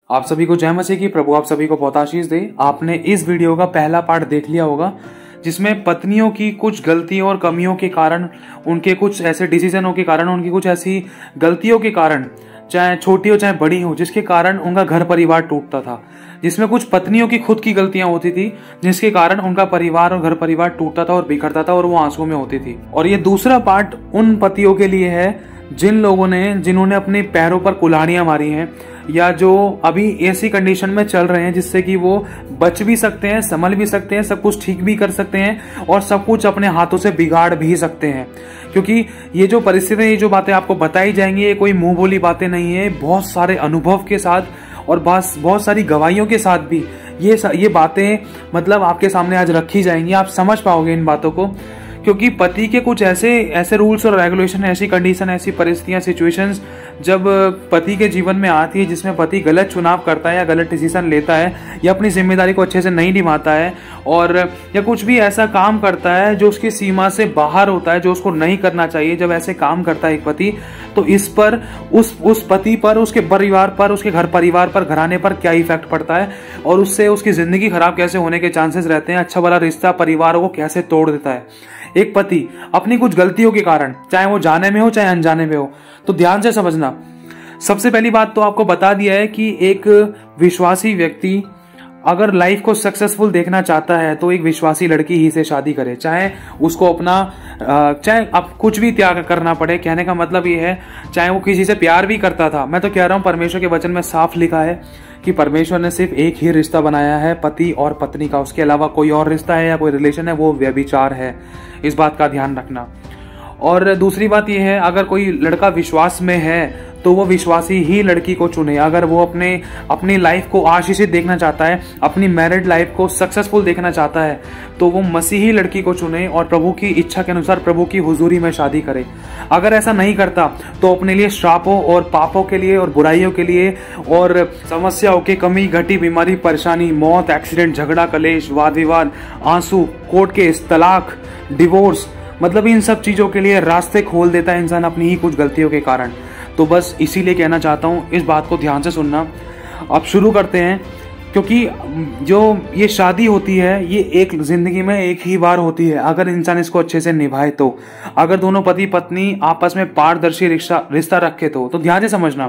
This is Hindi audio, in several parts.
आप सभी को जय मसीह की। प्रभु आप सभी को बहुत आशीष दे। आपने इस वीडियो का पहला पार्ट देख लिया होगा जिसमें पत्नियों की कुछ गलतियों और कमियों के कारण, उनके कुछ ऐसे डिसीजनों के कारण, उनकी कुछ ऐसी गलतियों के कारण, चाहे छोटी हो चाहे बड़ी हो, जिसके कारण उनका घर परिवार टूटता था। जिसमें कुछ पत्नियों की खुद की गलतियां होती थी जिसके कारण उनका परिवार और घर परिवार टूटता था और बिखरता था और वो आंसुओं में होती थी। और ये दूसरा पार्ट उन पतियों के लिए है जिन्होंने अपने पैरों पर कुल्हाड़ियां मारी हैं या जो अभी ऐसी कंडीशन में चल रहे हैं जिससे कि वो बच भी सकते हैं, संभल भी सकते हैं, सब कुछ ठीक भी कर सकते हैं और सब कुछ अपने हाथों से बिगाड़ भी सकते हैं। क्योंकि ये जो परिस्थिति, ये जो बातें आपको बताई जाएंगी, ये कोई मुंह बोली बातें नहीं है। बहुत सारे अनुभव के साथ और बहुत सारी गवाहियों के साथ भी ये बातें मतलब आपके सामने आज रखी जाएंगी। आप समझ पाओगे इन बातों को, क्योंकि पति के कुछ ऐसे रूल्स और रेगुलेशन, ऐसी कंडीशन, ऐसी परिस्थितियां, सिचुएशंस जब पति के जीवन में आती है जिसमें पति गलत चुनाव करता है या गलत डिसीजन लेता है या अपनी जिम्मेदारी को अच्छे से नहीं निभाता है और या कुछ भी ऐसा काम करता है जो उसकी सीमा से बाहर होता है, जो उसको नहीं करना चाहिए। जब ऐसे काम करता है एक पति, तो इस पर उस पति पर, उसके परिवार पर, उसके घर परिवार पर, घराने पर क्या इफेक्ट पड़ता है और उससे उसकी जिंदगी खराब कैसे होने के चांसेस रहते हैं, अच्छा भला रिश्ता परिवारों को कैसे तोड़ देता है एक पति अपनी कुछ गलतियों के कारण, चाहे वो जाने में हो चाहे अनजाने में हो। तो ध्यान से समझना। सबसे पहली बात तो आपको बता दिया है कि एक विश्वासी व्यक्ति अगर लाइफ को सक्सेसफुल देखना चाहता है तो एक विश्वासी लड़की ही से शादी करे, चाहे उसको चाहे अब कुछ भी त्याग करना पड़े। कहने का मतलब ये है, चाहे वो किसी से प्यार भी करता था। मैं तो कह रहा हूं, परमेश्वर के वचन में साफ लिखा है कि परमेश्वर ने सिर्फ एक ही रिश्ता बनाया है, पति और पत्नी का। उसके अलावा कोई और रिश्ता है या कोई रिलेशन है, वो व्यभिचार है। इस बात का ध्यान रखना। और दूसरी बात यह है, अगर कोई लड़का विश्वास में है तो वो विश्वासी ही लड़की को चुने। अगर वो अपनी लाइफ को आशीषित देखना चाहता है, अपनी मैरिड लाइफ को सक्सेसफुल देखना चाहता है, तो वो मसीही लड़की को चुने और प्रभु की इच्छा के अनुसार प्रभु की हुजूरी में शादी करे। अगर ऐसा नहीं करता तो अपने लिए श्रापों और पापों के लिए और बुराइयों के लिए और समस्याओं के, कमी घटी, बीमारी, परेशानी, मौत, एक्सीडेंट, झगड़ा, कलेश, वाद विवाद, आंसू, कोर्ट केस, तलाक, डिवोर्स, मतलब इन सब चीजों के लिए रास्ते खोल देता है इंसान अपनी ही कुछ गलतियों के कारण। तो बस इसीलिए कहना चाहता हूं, इस बात को ध्यान से सुनना। अब शुरू करते हैं, क्योंकि जो ये शादी होती है ये एक जिंदगी में एक ही बार होती है अगर इंसान इसको अच्छे से निभाए तो। अगर दोनों पति पत्नी आपस में पारदर्शी रिश्ता रखे तो ध्यान से समझना।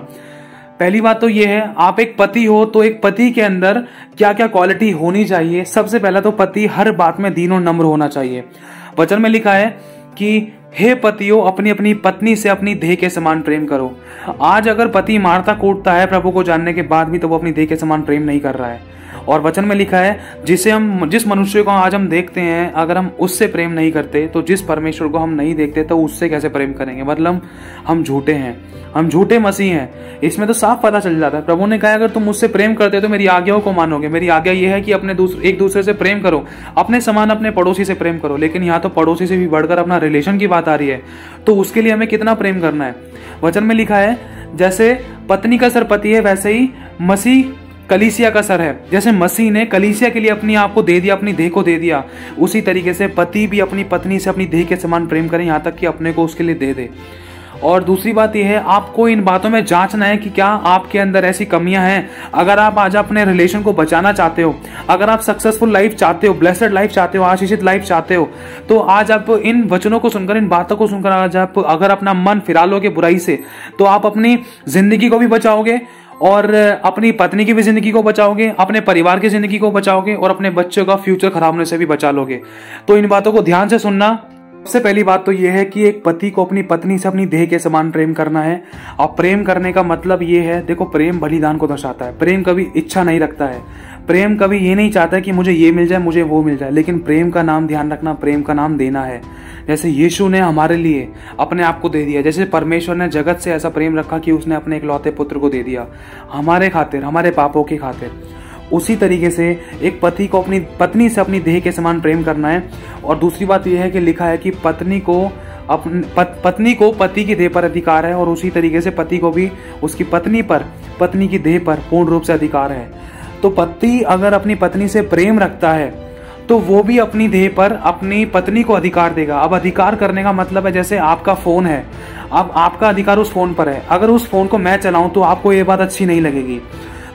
पहली बात तो ये है, आप एक पति हो तो एक पति के अंदर क्या क्या क्वालिटी होनी चाहिए। सबसे पहला तो पति हर बात में दीन और नम्र होना चाहिए। वचन में लिखा है कि हे पतियों, अपनी अपनी पत्नी से अपनी देह के समान प्रेम करो। आज अगर पति मारता कूटता है प्रभु को जानने के बाद भी, तो वो अपनी देह के समान प्रेम नहीं कर रहा है। और वचन में लिखा है, जिस मनुष्य को आज हम देखते हैं, अगर हम उससे प्रेम नहीं करते तो जिस परमेश्वर को हम नहीं देखते तो उससे कैसे प्रेम करेंगे। मतलब हम झूठे हैं, हम झूठे मसीह हैं। इसमें तो साफ पता चल जाता है। प्रभु ने कहा, अगर तुम मुझसे प्रेम करते हो तो मेरी आज्ञाओं को मानोगे। मेरी आज्ञा यह है कि एक दूसरे से प्रेम करो, अपने समान अपने पड़ोसी से प्रेम करो। लेकिन यहाँ तो पड़ोसी से भी बढ़कर अपना रिलेशन की बात आ रही है, तो उसके लिए हमें कितना प्रेम करना है। वचन में लिखा है, जैसे पत्नी का सर पति है, वैसे ही मसीह कलीसिया का सर है। जैसे मसीह ने कलीसिया के लिए अपनी आप को दे दिया, अपनी देह को दे दिया, उसी तरीके से पति भी अपनी पत्नी से अपनी देह के समान प्रेम करें, यहाँ तक कि अपने को उसके लिए दे दे। और दूसरी बात यह है, आपको इन बातों में जांचना है कि क्या आपके अंदर ऐसी कमियां हैं। अगर आप आज अपने रिलेशन को बचाना चाहते हो, अगर आप सक्सेसफुल लाइफ चाहते हो, ब्लेसड लाइफ चाहते हो, आशीषित लाइफ चाहते हो, तो आज आप इन वचनों को सुनकर, इन बातों को सुनकर आज आप अगर अपना मन फिरा लोगे बुराई से, तो आप अपनी जिंदगी को भी बचाओगे और अपनी पत्नी की भी जिंदगी को बचाओगे, अपने परिवार की जिंदगी को बचाओगे और अपने बच्चों का फ्यूचर खराब होने से भी बचा लोगे। तो इन बातों को ध्यान से सुनना। सबसे पहली बात तो यह है कि एक पति को अपनी पत्नी से अपनी देह के समान प्रेम करना है। और प्रेम करने का मतलब यह है, देखो, प्रेम बलिदान को दर्शाता है। प्रेम कभी इच्छा नहीं रखता है। प्रेम कभी ये नहीं चाहता कि मुझे ये मिल जाए, मुझे वो मिल जाए। लेकिन प्रेम का नाम, ध्यान रखना, प्रेम का नाम देना है। जैसे यीशु ने हमारे लिए अपने आप को दे दिया, जैसे परमेश्वर ने जगत से ऐसा प्रेम रखा कि उसने अपने इकलौते पुत्र को दे दिया हमारे खातिर, हमारे पापों की खातिर। उसी तरीके से एक पति को अपनी पत्नी से अपनी देह के समान प्रेम करना है। और दूसरी बात यह है कि लिखा है कि पत्नी को पति की देह पर अधिकार है और उसी तरीके से पति को भी उसकी पत्नी पर, पत्नी की देह पर पूर्ण रूप से अधिकार है। तो पति अगर अपनी पत्नी से प्रेम रखता है तो वो भी अपनी देह पर अपनी पत्नी को अधिकार देगा। अब अधिकार करने का मतलब है, जैसे आपका फोन है, अब आपका अधिकार उस फोन पर है। अगर उस फोन को मैं चलाऊं तो आपको ये बात अच्छी नहीं लगेगी।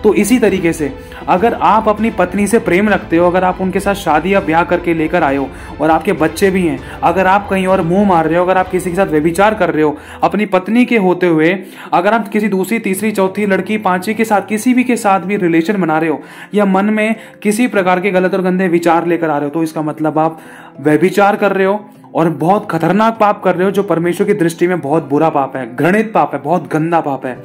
तो इसी तरीके से अगर आप अपनी पत्नी से प्रेम रखते हो, अगर आप उनके साथ शादी या ब्याह करके लेकर आए हो और आपके बच्चे भी हैं, अगर आप कहीं और मुंह मार रहे हो, अगर आप किसी के साथ व्यभिचार कर रहे हो अपनी पत्नी के होते हुए, अगर आप किसी दूसरी तीसरी चौथी लड़की पांचवी के साथ किसी भी के साथ भी रिलेशन बना रहे हो या मन में किसी प्रकार के गलत और गंदे विचार लेकर आ रहे हो, तो इसका मतलब आप व्यभिचार कर रहे हो और बहुत खतरनाक पाप कर रहे हो, जो परमेश्वर की दृष्टि में बहुत बुरा पाप है, घृणित पाप है, बहुत गंदा पाप है,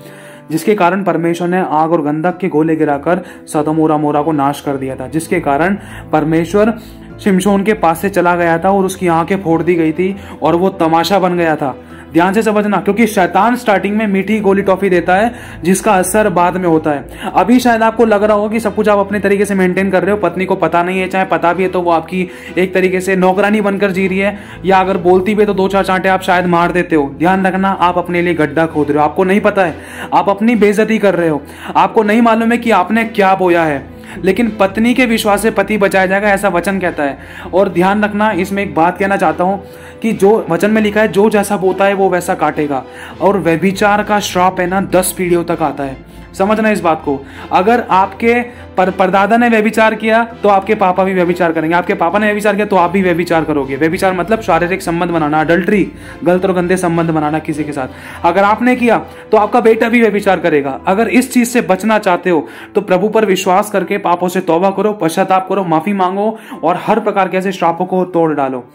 जिसके कारण परमेश्वर ने आग और गंधक के गोले गिराकर सदोम और अमोरा को नाश कर दिया था, जिसके कारण परमेश्वर शिमशोन के पास से चला गया था और उसकी आंखें फोड़ दी गई थी और वो तमाशा बन गया था। ध्यान से समझना, क्योंकि शैतान स्टार्टिंग में मीठी गोली टॉफी देता है जिसका असर बाद में होता है। अभी शायद आपको लग रहा हो कि सब कुछ आप अपने तरीके से मेंटेन कर रहे हो, पत्नी को पता नहीं है, चाहे पता भी है तो वो आपकी एक तरीके से नौकरानी बनकर जी रही है, या अगर बोलती भी है तो दो चार चांटे आप शायद मार देते हो। ध्यान रखना, आप अपने लिए गड्ढा खोद रहे हो, आपको नहीं पता है, आप अपनी बेइज्जती कर रहे हो, आपको नहीं मालूम है कि आपने क्या बोया है। लेकिन पत्नी के विश्वास से पति बचाया जाएगा, ऐसा वचन कहता है। और ध्यान रखना, इसमें एक बात कहना चाहता हूं कि जो वचन में लिखा है, जो जैसा बोता है वो वैसा काटेगा, और व्यभिचार का श्राप है ना 10 पीढ़ियों तक आता है। समझना इस बात को, अगर आपके परदादा ने व्यभिचार किया तो आपके पापा भी व्यभिचार करेंगे, आपके पापा ने व्यभिचार किया तो आप भी व्यभिचार करोगे। व्यभिचार मतलब शारीरिक संबंध बनाना, अडल्ट्री, गलत और गंदे संबंध बनाना किसी के साथ। अगर आपने किया तो आपका बेटा भी व्यभिचार करेगा। अगर इस चीज से बचना चाहते हो तो प्रभु पर विश्वास करके पापों से तौबा करो, पश्चाताप करो, माफी मांगो और हर प्रकार के ऐसे श्रापों को तोड़ डालो।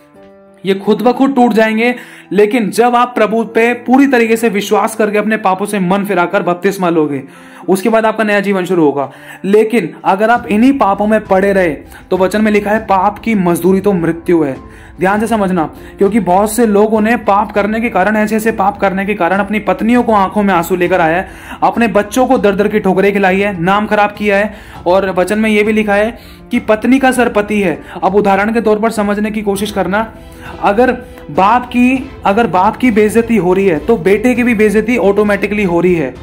ये खुद ब खुद टूट जाएंगे, लेकिन जब आप प्रभु पे पूरी तरीके से विश्वास करके अपने पापों से मन फिराकर बपतिस्मा लोगे, उसके बाद आपका नया जीवन शुरू होगा। लेकिन अगर आप इन्हीं पापों में पड़े रहे तो वचन में लिखा है पाप की मजदूरी तो मृत्यु है। ध्यान से समझना, क्योंकि बहुत से लोगों ने पाप करने के कारण, ऐसे ऐसे पाप करने के कारण अपनी पत्नियों को आंखों में आंसू लेकर आया है, अपने बच्चों को दर दर की ठोकरें खिलाई है, नाम खराब किया है। और वचन में यह भी लिखा है कि पत्नी का सर पति है। अब उदाहरण के तौर पर समझने की कोशिश करना, अगर बाप की बेइज्जती हो रही है तो बेटे की भी बेइज्जती ऑटोमेटिकली हो रही है।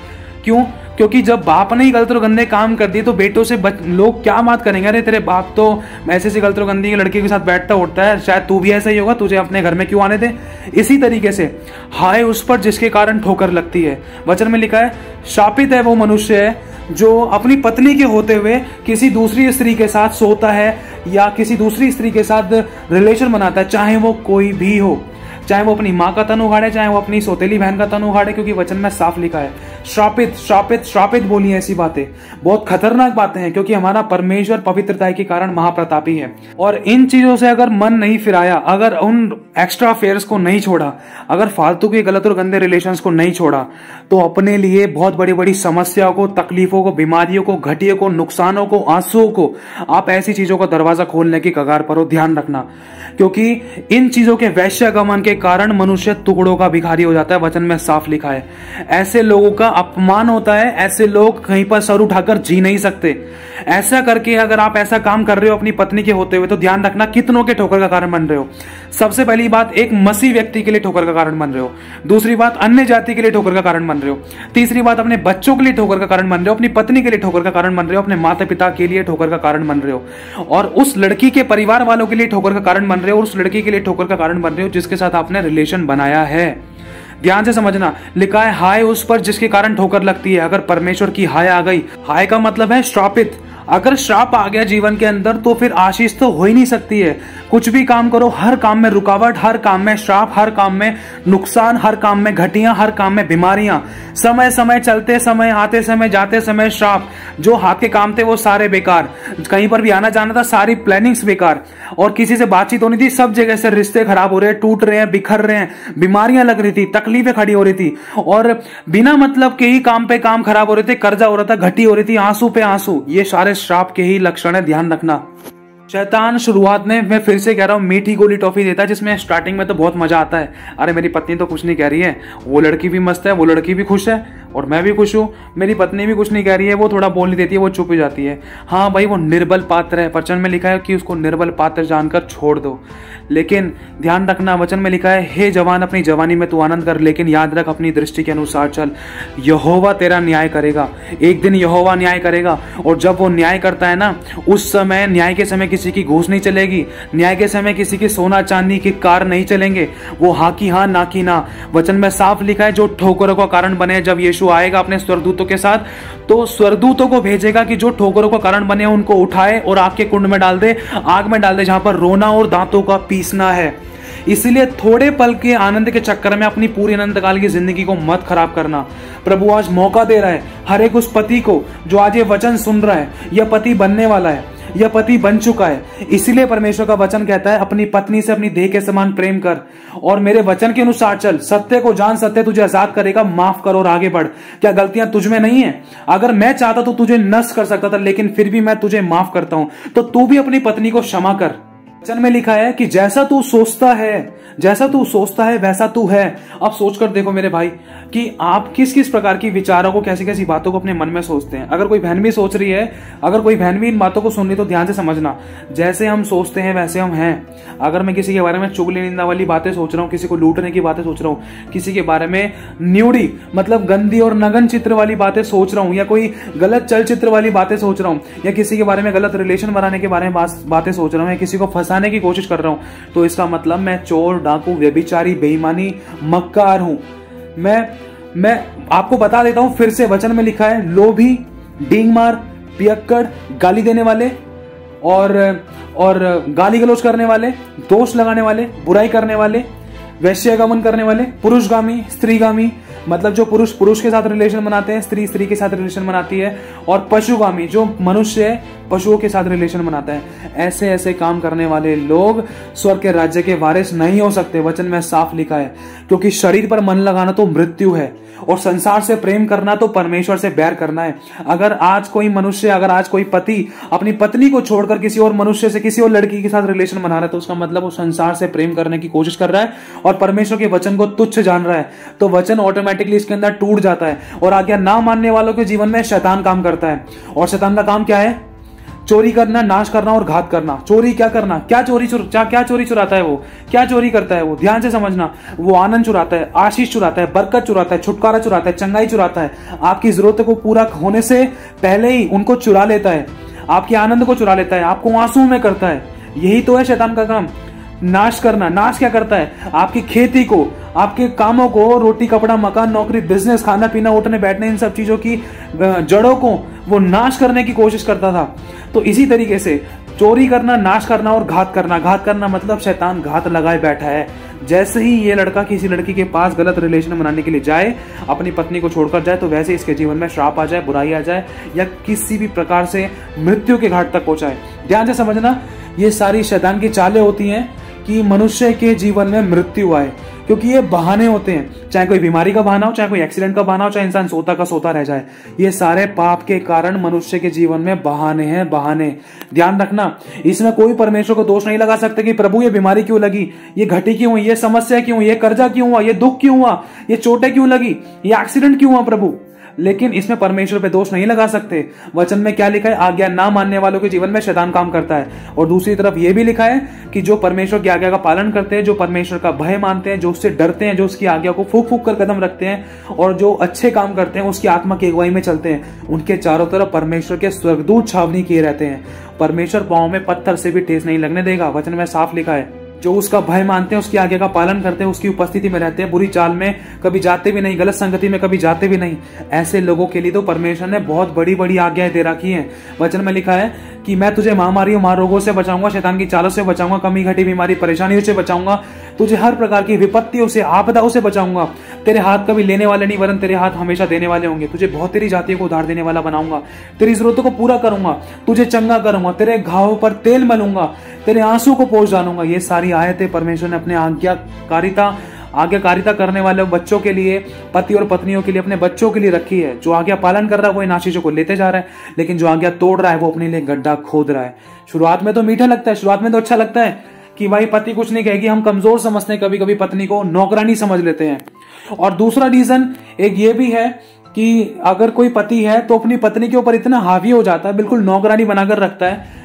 क्यों? क्योंकि जब बाप ने ही गलत और गंदे काम कर दिए तो बेटों से लोग क्या बात करेंगे, अरे तेरे बाप तो ऐसे से गलत और गंदी लड़की के साथ बैठता उठता है, शायद तू भी ऐसा ही होगा, तुझे अपने घर में क्यों आने दे। इसी तरीके से हाय उस पर जिसके कारण ठोकर लगती है। वचन में लिखा है शापित है वो मनुष्य है जो अपनी पत्नी के होते हुए किसी दूसरी स्त्री के साथ सोता है या किसी दूसरी स्त्री के साथ रिलेशन बनाता है, चाहे वो कोई भी हो, चाहे वो अपनी माँ का तन उगाड़े, चाहे वो अपनी सौतेली बहन का तन उगाड़े, क्योंकि वचन में साफ लिखा है श्रापित श्रापित श्रापित बोली है। ऐसी बातें बहुत खतरनाक बातें हैं, क्योंकि हमारा परमेश्वर पवित्रता के कारण महाप्रतापी है। और इन चीजों से अगर मन नहीं फिराया, अगर उन एक्स्ट्रा अफेयर्स को नहीं छोड़ा, अगर फालतू के गलत और गंदे रिलेशंस को नहीं छोड़ा, तो अपने लिए बहुत बड़ी बड़ी समस्याओं को, तकलीफों को, बीमारियों को, घटियों को, नुकसानों को, आंसुओं को, आप ऐसी चीजों का दरवाजा खोलने की कगार पर हो। ध्यान रखना, क्योंकि इन चीजों के वैश्यागमन के कारण मनुष्य टुकड़ों का भिखारी हो जाता है। वचन में साफ लिखा है ऐसे लोगों का अपमान होता है, ऐसे लोग कहीं पर सर उठाकर जी नहीं सकते। ऐसा करके अगर आप ऐसा काम कर रहे हो अपनी पत्नी के होते हुए, तो ध्यान रखना कितनों के ठोकर का कारण बन रहे हो। सबसे पहली बात, एक मसीह व्यक्ति के लिए ठोकर का कारण बन रहे हो। दूसरी बात, अन्य जाति के लिए ठोकर का कारण बन रहे हो। तीसरी बात, अपने बच्चों के लिए ठोकर का कारण बन रहे हो, अपनी पत्नी के लिए ठोकर का कारण बन रहे हो, अपने माता पिता के लिए ठोकर का कारण बन रहे हो, और उस लड़की के परिवार वालों के लिए ठोकर का कारण बन रहे हो, और उस लड़की के लिए ठोकर का कारण बन रहे हो जिसके साथ आपने रिलेशन बनाया है। ध्यान से समझना, लिखा है हाय उस पर जिसके कारण ठोकर लगती है। अगर परमेश्वर की हाय आ गई, हाय का मतलब है श्रापित। अगर श्राप आ गया जीवन के अंदर तो फिर आशीष तो हो ही नहीं सकती है। कुछ भी काम करो, हर काम में रुकावट, हर काम में श्राप, हर काम में नुकसान, हर काम में घटियां, हर काम में बीमारियां, समय समय चलते समय, आते समय, जाते समय श्राप। जो हाथ के काम थे वो सारे बेकार, कहीं पर भी आना जाना था सारी प्लानिंग्स बेकार, और किसी से बातचीत होनी थी, सब जगह से रिश्ते खराब हो रहे हैं, टूट रहे हैं, बिखर रहे हैं, बीमारियां लग रही थी, तकलीफें खड़ी हो रही थी, और बिना मतलब के ही काम पे काम खराब हो रहे थे, कर्जा हो रहा था, घटी हो रही थी, आंसू पे आंसू। ये सारे श्राप के ही लक्षण है, ध्यान रखना। शैतान शुरुआत में, मैं फिर से कह रहा हूं, मीठी गोली टॉफी देता है, जिसमें स्टार्टिंग में तो बहुत मजा आता है। अरे मेरी पत्नी तो कुछ नहीं कह रही है, वो लड़की भी मस्त है, वो लड़की भी खुश है और मैं भी खुश हूं, मेरी पत्नी भी कुछ नहीं कह रही है, वो थोड़ा बोल नहीं देती है, वो चुप हो जाती है। हाँ भाई, वो निर्बल पात्र है, वचन में लिखा है कि उसको निर्बल पात्र जानकर छोड़ दो। लेकिन ध्यान रखना, वचन में लिखा है हे जवान अपनी जवानी में तू आनंद कर, लेकिन याद रख अपनी दृष्टि के अनुसार चल। यहोवा तेरा न्याय करेगा, एक दिन यहोवा न्याय करेगा, और जब वो न्याय करता है ना, उस समय न्याय के समय किसी की घूस नहीं चलेगी, न्याय के समय किसी की सोना चांदी की कार नहीं चलेंगे, वो हाँ की हाँ, ना की ना। वचन में साफ लिखा है जो ठोकरों का कारण बने, जब यीशु यीशु आएगा अपने स्वर्गदूतों के साथ, तो स्वर्गदूतों को भेजेगा कि जो ठोकरों का कारण बने उनको उठाए और आग के कुंड में डाल दे, आग में डाल दे जहां पर रोना और दांतों का पीसना है। इसलिए थोड़े पल के आनंद के चक्कर में अपनी पूरी अनंत काल की जिंदगी को मत खराब करना। प्रभु आज मौका दे रहा है हर एक उस पति को जो आज ये वचन सुन रहा है, यह पति बनने वाला है, यह पति बन चुका है। इसीलिए परमेश्वर का वचन कहता है अपनी पत्नी से अपनी देह के समान प्रेम कर और मेरे वचन के अनुसार चल, सत्य को जान, सत्य तुझे आजाद करेगा, माफ कर और आगे बढ़। क्या गलतियां तुझ में नहीं है? अगर मैं चाहता तो तुझे नष्ट कर सकता था, लेकिन फिर भी मैं तुझे माफ करता हूं, तो तू भी अपनी पत्नी को क्षमा कर। वचन में लिखा है कि जैसा तू सोचता है वैसा तू है। अब सोचकर देखो मेरे भाई कि आप किस किस प्रकार की विचारों को, कैसी कैसी बातों को अपने मन में सोचते हैं। अगर कोई बहन भी सोच रही है, अगर कोई बहन भी इन बातों को सुन रही, तो ध्यान से समझना, जैसे हम सोचते हैं वैसे हम हैं। अगर मैं किसी के बारे में चुगली निंदा वाली बातें सोच रहा हूँ, किसी को लूटने की बातें सोच रहा हूँ, किसी के बारे में न्यूडी मतलब गंदी और नगन चित्र वाली बातें सोच रहा हूँ, या कोई गलत चलचित्र वाली बातें सोच रहा हूँ, या किसी के बारे में गलत रिलेशन बनाने के बारे में बातें सोच रहा हूँ, या किसी को फंसाने की कोशिश कर रहा हूँ, तो इसका मतलब मैं चोर, डाकू, व्यभिचारी, बेईमानी, मक्कार हूं। मैं आपको बता देता हूं फिर से, वचन में लिखा है लोभी, डींगमार, पियक्कड़, गाली देने वाले और गाली गलौज करने वाले, दोष लगाने वाले, बुराई करने वाले, वैश्यगमन करने वाले, पुरुषगामी, स्त्रीगामी मतलब जो पुरुष के साथ रिलेशन बनाते हैं, स्त्री के साथ रिलेशन बनाती है, और पशुगामी जो मनुष्य पशुओं के साथ रिलेशन बनाता है। ऐसे ऐसे काम करने वाले लोग स्वर्ग के राज्य के वारिस नहीं हो सकते। वचन में साफ लिखा है, क्योंकि शरीर पर मन लगाना तो मृत्यु है और संसार से प्रेम करना तो परमेश्वर से बैर करना है। अगर आज कोई पति अपनी पत्नी को छोड़कर किसी और मनुष्य से, किसी और लड़की के साथ रिलेशन बना रहा है, तो उसका मतलब वो संसार से प्रेम करने की कोशिश कर रहा है और परमेश्वर के वचन को तुच्छ जान रहा है। तो वचन ऑटोमेटिकली इसके अंदर टूट जाता है और आज्ञा ना मानने वालों के जीवन में शैतान काम करता है। और शैतान का काम क्या है? चोरी करना, नाश करना और घात करना। चोरी क्या करना? क्या चोरी चुराता है वो? क्या चोरी करता है वो? ध्यान से समझना, वो आनंद चुराता है, आशीष चुराता है, बरकत चुराता है, छुटकारा चुराता है, चंगाई चुराता है। आपकी जरूरत को पूरा होने से पहले ही उनको चुरा लेता है, आपके आनंद को चुरा लेता है, आपको आंसू में करता है। यही तो है शैतान का काम, नाश करना। नाश क्या करता है? आपकी खेती को, आपके कामों को, रोटी, कपड़ा, मकान, नौकरी, बिजनेस, खाना पीना, उठने बैठने, इन सब चीजों की जड़ों को वो नाश करने की कोशिश करता था। तो इसी तरीके से चोरी करना, नाश करना और घात करना। घात करना मतलब शैतान घात लगाए बैठा है। जैसे ही ये लड़का किसी लड़की के पास गलत रिलेशन बनाने के लिए जाए, अपनी पत्नी को छोड़कर जाए, तो वैसे इसके जीवन में श्राप आ जाए, बुराई आ जाए, या किसी भी प्रकार से मृत्यु के घाट तक पहुंचाए। ध्यान से समझना, ये सारी शैतान की चालें होती हैं कि मनुष्य के जीवन में मृत्यु आए, क्योंकि ये बहाने होते हैं। चाहे कोई बीमारी का बहाना हो, चाहे कोई एक्सीडेंट का बहाना हो, चाहे इंसान सोता का सोता रह जाए, ये सारे पाप के कारण मनुष्य के जीवन में बहाने हैं, बहाने। ध्यान रखना, इसमें कोई परमेश्वर को दोष नहीं लगा सकते कि प्रभु ये बीमारी क्यों लगी, ये घटी क्यों, ये समस्या क्यों, ये कर्जा क्यों हुआ, ये दुख क्यों हुआ, ये चोटें क्यों लगी, ये एक्सीडेंट क्यों हुआ प्रभु। लेकिन इसमें परमेश्वर पे दोष नहीं लगा सकते। वचन में क्या लिखा है? आज्ञा ना मानने वालों के जीवन में शैतान काम करता है। और दूसरी तरफ यह भी लिखा है कि जो परमेश्वर की आज्ञा का पालन करते हैं, जो परमेश्वर का भय मानते हैं, जो उससे डरते हैं, जो उसकी आज्ञा को फूक फूक कर कदम रखते हैं और जो अच्छे काम करते हैं, उसकी आत्मा की अगुवाई में चलते हैं, उनके चारों तरफ परमेश्वर के स्वर्गदूत छावनी किए रहते हैं। परमेश्वर पांव में पत्थर से भी ठेस नहीं लगने देगा। वचन में साफ लिखा है, जो उसका भय मानते हैं, उसकी आज्ञा का पालन करते हैं, उसकी उपस्थिति में रहते हैं, बुरी चाल में कभी जाते भी नहीं, गलत संगति में कभी जाते भी नहीं, ऐसे लोगों के लिए तो परमेश्वर ने बहुत बड़ी बड़ी आज्ञाएं दे रखी हैं। वचन में लिखा है कि मैं तुझे महामारियों, महारोगों से बचाऊंगा, शैतान की चालों से बचाऊंगा, कमी घटी बीमारी परेशानियों से बचाऊंगा, तुझे हर प्रकार की विपत्तियों से, आपदाओं से बचाऊंगा। तेरे हाथ कभी लेने वाले नहीं, वरन तेरे हाथ हमेशा देने वाले होंगे। तुझे बहुत तेरी जातियों को उधार देने वाला बनाऊंगा, तेरी जरूरतों को पूरा करूंगा, तुझे चंगा करूंगा, तेरे घावों पर तेल मलूंगा, तेरे आंसू को पोंछ डालूंगा। ये सारी आयतें परमेश्वर ने अपने आज्ञाकारिता करने वाले बच्चों के लिए, पति और पत्नियों के लिए, अपने बच्चों के लिए रखी है। जो आज्ञा पालन कर रहा है वो इन आशीषों को लेते जा रहा है, लेकिन जो आज्ञा तोड़ रहा है वो अपने लिए गड्ढा खोद रहा है। शुरुआत में तो मीठा लगता है, शुरुआत में तो अच्छा लगता है कि भाई पति कुछ नहीं कहेगी, हम कमजोर समझते हैं, कभी कभी पत्नी को नौकरानी समझ लेते हैं। और दूसरा रीजन एक ये भी है कि अगर कोई पति है तो अपनी पत्नी के ऊपर इतना हावी हो जाता है, बिल्कुल नौकरानी बनाकर रखता है।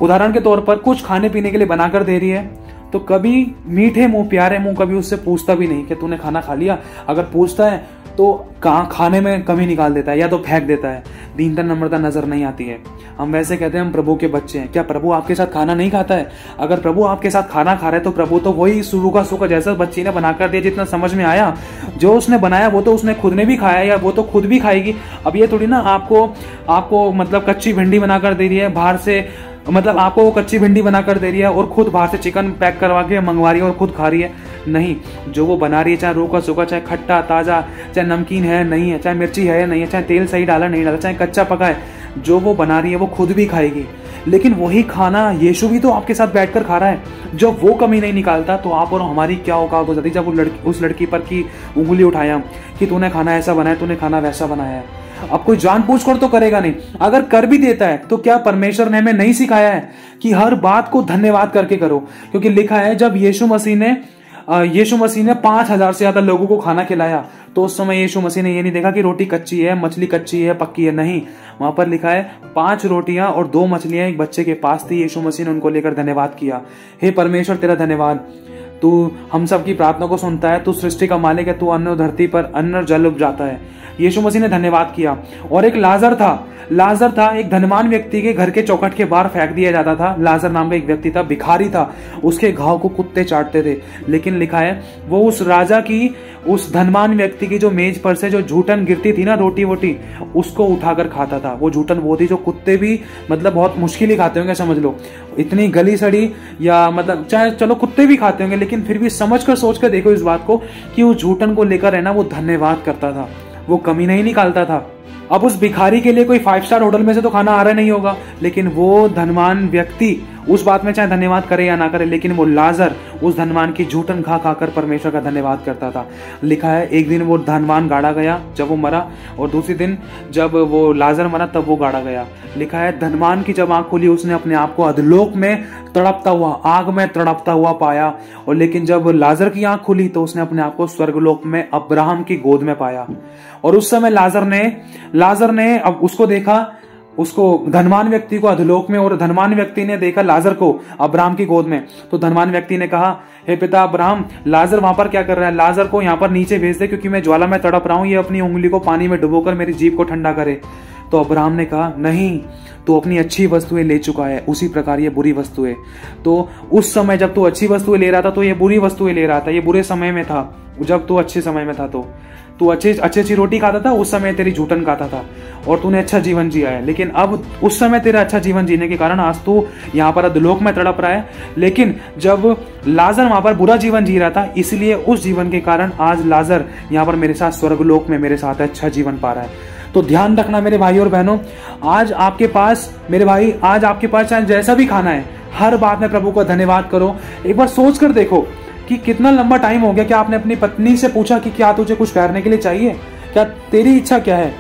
उदाहरण के तौर पर कुछ खाने पीने के लिए बनाकर दे रही है, तो कभी मीठे मुंह, प्यारे मुंह, कभी उससे पूछता भी नहीं कि तूने खाना खा लिया। अगर पूछता है तो खाने में कमी निकाल देता है या तो फेंक देता है, दीनता नम्रता नजर नहीं आती है। हम वैसे कहते हैं हम प्रभु के बच्चे हैं, क्या प्रभु आपके साथ खाना नहीं खाता है? अगर प्रभु आपके साथ खाना खा रहे हैं तो प्रभु तो वही रूखा सूखा जैसा बच्ची ने बनाकर दिया जितना समझ में आया, जो उसने बनाया वो तो उसने खुद ने भी खाया या वो तो खुद भी खाएगी। अब ये थोड़ी ना आपको मतलब कच्ची भिंडी बनाकर दे रही है बाहर से, मतलब आपको वो कच्ची भिंडी बनाकर दे रही है और खुद बाहर से चिकन पैक करवा के मंगवा रही है और खुद खा रही है। नहीं, जो वो बना रही है, चाहे रूखा सूखा, चाहे खट्टा ताजा, चाहे नमकीन है नहीं है, चाहे मिर्ची है या नहीं है, चाहे तेल सही डाला नहीं डाला, चाहे कच्चा पका है, जो वो बना रही है वो खुद भी खाएगी। लेकिन वही खाना यीशु भी तो आपके साथ बैठकर खा रहा है। जब वो कमी नहीं निकालता तो आप और हमारी क्या औकात हो जाती जब वो उस लड़की पर की उंगली उठाया कि तूने खाना ऐसा बनाया, तूने खाना वैसा बनाया है। अब कोई जानबूझकर तो करेगा नहीं, अगर कर भी देता है तो क्या परमेश्वर ने हमें नहीं सिखाया है कि हर बात को धन्यवाद करके करो? क्योंकि लिखा है जब यीशु मसीह ने 5000 से ज्यादा लोगों को खाना खिलाया तो उस समय यीशु मसीह ने ये नहीं देखा कि रोटी कच्ची है, मछली कच्ची है, पक्की है। नहीं, वहां पर लिखा है 5 रोटियां और 2 मछलियां एक बच्चे के पास थी। यीशु मसीह ने उनको लेकर धन्यवाद किया, हे परमेश्वर तेरा धन्यवाद, तू हम सब की प्रार्थना को सुनता है, तू सृष्टि का मालिक है, तू अन्न और धरती पर अन्न और जल उपजाता है। यीशु मसीह ने धन्यवाद किया। और एक लाजर था, एक धनवान व्यक्ति के घर के चौखट के बाहर फेंक दिया जाता था। लाजर नाम का एक व्यक्ति था, भिखारी था, उसके घाव को कुत्ते चाटते थे। लेकिन लिखा है वो उस राजा की, उस धनवान व्यक्ति की जो मेज पर से जो झूठन गिरती थी ना, रोटी वोटी, उसको उठाकर खाता था। वो झूठन वो थी जो कुत्ते भी मतलब बहुत मुश्किल ही खाते होंगे, समझ लो, इतनी गली सड़ी, या मतलब चाहे चलो कुत्ते भी खाते होंगे, लेकिन फिर भी समझ कर सोच कर देखो इस बात को कि उस झूठन को लेकर है ना वो धन्यवाद करता था, वो कमी नहीं निकालता था। अब उस भिखारी के लिए कोई 5 स्टार होटल में से तो खाना आ रहा नहीं होगा, लेकिन वो धनवान व्यक्ति उस बात में चाहे धन्यवाद करे या ना करे, लेकिन वो लाजर उस धनवान की झूठन खा खाकर परमेश्वर का धन्यवाद करता था। लिखा है एक दिन वो धनवान गाड़ा गया जब वो मरा, और दूसरे दिन जब वो लाजर मरा तब वो गाड़ा गया। लिखा है धनवान की जब आंख खुली उसने अपने आप को अधलोक में तड़पता हुआ, आग में तड़पता हुआ पाया, और लेकिन जब लाजर की आंख खुली तो उसने अपने आप को स्वर्गलोक में अब्राहम की गोद में पाया। और उस समय लाजर ने अब उसको देखा, उसको धनवान व्यक्ति को अधोलोक में, और धनवान व्यक्ति ने देखा लाजर को अब्राहम की गोद में। तो धनवान व्यक्ति ने कहा, हे पिता अब्राहम, लाजर वहां पर क्या कर रहा है? लाजर को यहाँ पर नीचे भेज दे, क्योंकि मैं ज्वाला में तड़प रहा हूं, ये अपनी उंगली को पानी में डुबोकर मेरी जीभ को ठंडा करे। तो अब्राहम ने कहा, नहीं, तू अपनी अच्छी वस्तुएं ले चुका है, उसी प्रकार ये बुरी वस्तुएं। तो उस समय जब तू अच्छी वस्तुएं ले रहा था तो ये बुरी वस्तुएं ले रहा था, ये बुरे समय में था। जब तू अच्छे समय में था तो तू अच्छी रोटी खाता था, उस समय तेरी झूठन खाता था और तूने अच्छा जीवन जिया है। लेकिन अब उस समय तेरा अच्छा जीवन जीने के कारण आज तू यहाँ पर अधोलोक में तड़प रहा है। लेकिन जब लाजर वहां पर बुरा जीवन जी रहा था, इसलिए उस जीवन के कारण आज लाजर यहाँ पर मेरे साथ स्वर्गलोक में मेरे साथ अच्छा जीवन पा रहा है। तो ध्यान रखना मेरे भाई और बहनों, आज आपके पास, मेरे भाई, आज आपके पास चाहे जैसा भी खाना है, हर बात में प्रभु का धन्यवाद करो। एक बार सोच कर देखो कि कितना लंबा टाइम हो गया, क्या आपने अपनी पत्नी से पूछा कि क्या तुझे कुछ करने के लिए चाहिए, क्या तेरी इच्छा क्या है?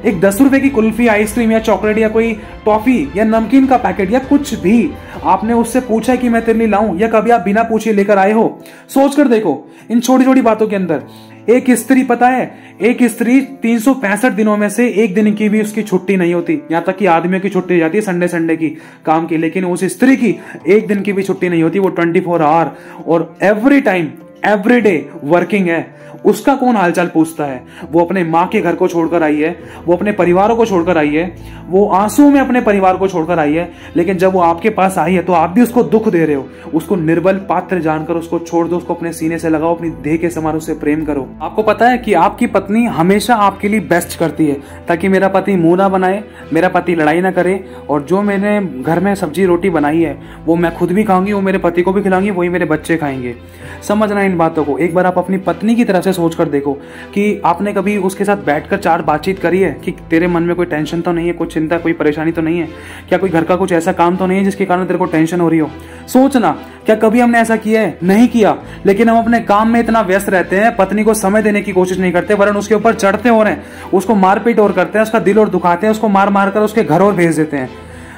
एक 10 रुपए की कुल्फी, आइसक्रीम या चॉकलेट या कोई टॉफी या नमकीन का पैकेट या कुछ भी आपने उससे पूछा कि मैं तेरे लिए लाऊं, या कभी आप बिना पूछे लेकर आए हो? सोच कर देखो इन छोटी छोटी बातों के अंदर। एक स्त्री, पता है, एक स्त्री 365 दिनों में से एक दिन की भी उसकी छुट्टी नहीं होती। यहाँ तक कि आदमियों की छुट्टी हो जाती है संडे की काम की, लेकिन उस स्त्री की एक दिन की भी छुट्टी नहीं होती। वो 24 आवर और every time, every day working है। उसका कौन हालचाल पूछता है? वो अपने माँ के घर को छोड़कर आई है, वो अपने परिवारों को छोड़कर आई है, वो आंसू में अपने परिवार को छोड़कर आई है। लेकिन जब वो आपके पास आई है तो आप भी उसको दुख दे रहे हो। उसको निर्बल पात्र जानकर उसको छोड़ दो, उसको अपने सीने से लगाओ, अपनी देह के समान उससे प्रेम करो। आपको पता है कि आपकी पत्नी हमेशा आपके लिए बेस्ट करती है, ताकि मेरा पति मुंह ना बनाए, मेरा पति लड़ाई ना करे, और जो मैंने घर में सब्जी रोटी बनाई है वो मैं खुद भी खाऊंगी, वो मेरे पति को भी खिलाऊंगी, वही मेरे बच्चे खाएंगे। समझना इन बातों को। एक बार आप अपनी पत्नी की तरफ से सोच कर देखो कि आपने कभी उसके साथ बैठकर 4 बातचीत करी है कि तेरे मन में कोई टेंशन तो नहीं है, कोई चिंता, कोई परेशानी तो नहीं है, क्या कोई घर का कुछ ऐसा काम तो नहीं है जिसके कारण तेरे को टेंशन हो रही हो? सोचना, क्या कभी हमने ऐसा किया है? नहीं किया। लेकिन हम अपने काम में इतना व्यस्त रहते हैं, पत्नी को समय देने की कोशिश नहीं करते, वरन उसके ऊपर चढ़ते हो रहे हैं, उसको मारपीट और करते हैं, उसका दिल और दुखाते हैं, उसको मार मार कर उसके घर और भेज देते हैं,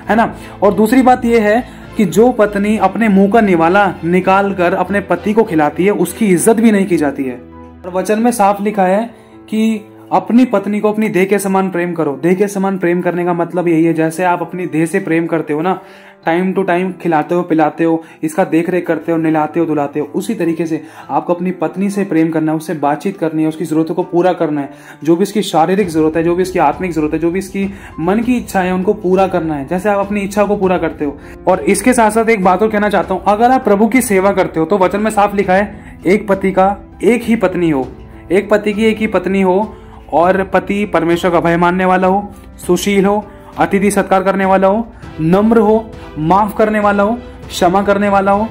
है ना। और दूसरी बात यह है कि जो पत्नी अपने मुंह का निवाला निकाल कर अपने पति को खिलाती है, उसकी इज्जत भी नहीं की जाती है। और वचन में साफ लिखा है कि अपनी पत्नी को अपनी देह के समान प्रेम करो। देह के समान प्रेम करने का मतलब यही है, जैसे आप अपनी देह से प्रेम करते हो ना, टाइम टू टाइम खिलाते हो पिलाते हो, इसका देख रेख करते हो, नहलाते हो धुलाते हो, उसी तरीके से आपको अपनी पत्नी से प्रेम करना है, उससे बातचीत करनी है, उसकी जरूरतों को पूरा करना है। जो भी इसकी शारीरिक जरूरत है, जो भी इसकी आत्मिक जरूरत है, जो भी इसकी मन की इच्छा है, उनको पूरा करना है, जैसे आप अपनी इच्छा को पूरा करते हो। और इसके साथ साथ एक बात और कहना चाहता हूं, अगर आप प्रभु की सेवा करते हो तो वचन में साफ लिखा है, एक पति का एक ही पत्नी हो, एक पति की एक ही पत्नी हो, और पति परमेश्वर का भय मानने वाला हो, सुशील हो, अतिथि सत्कार करने वाला हो, नम्र हो, माफ करने वाला हो, क्षमा करने वाला हो,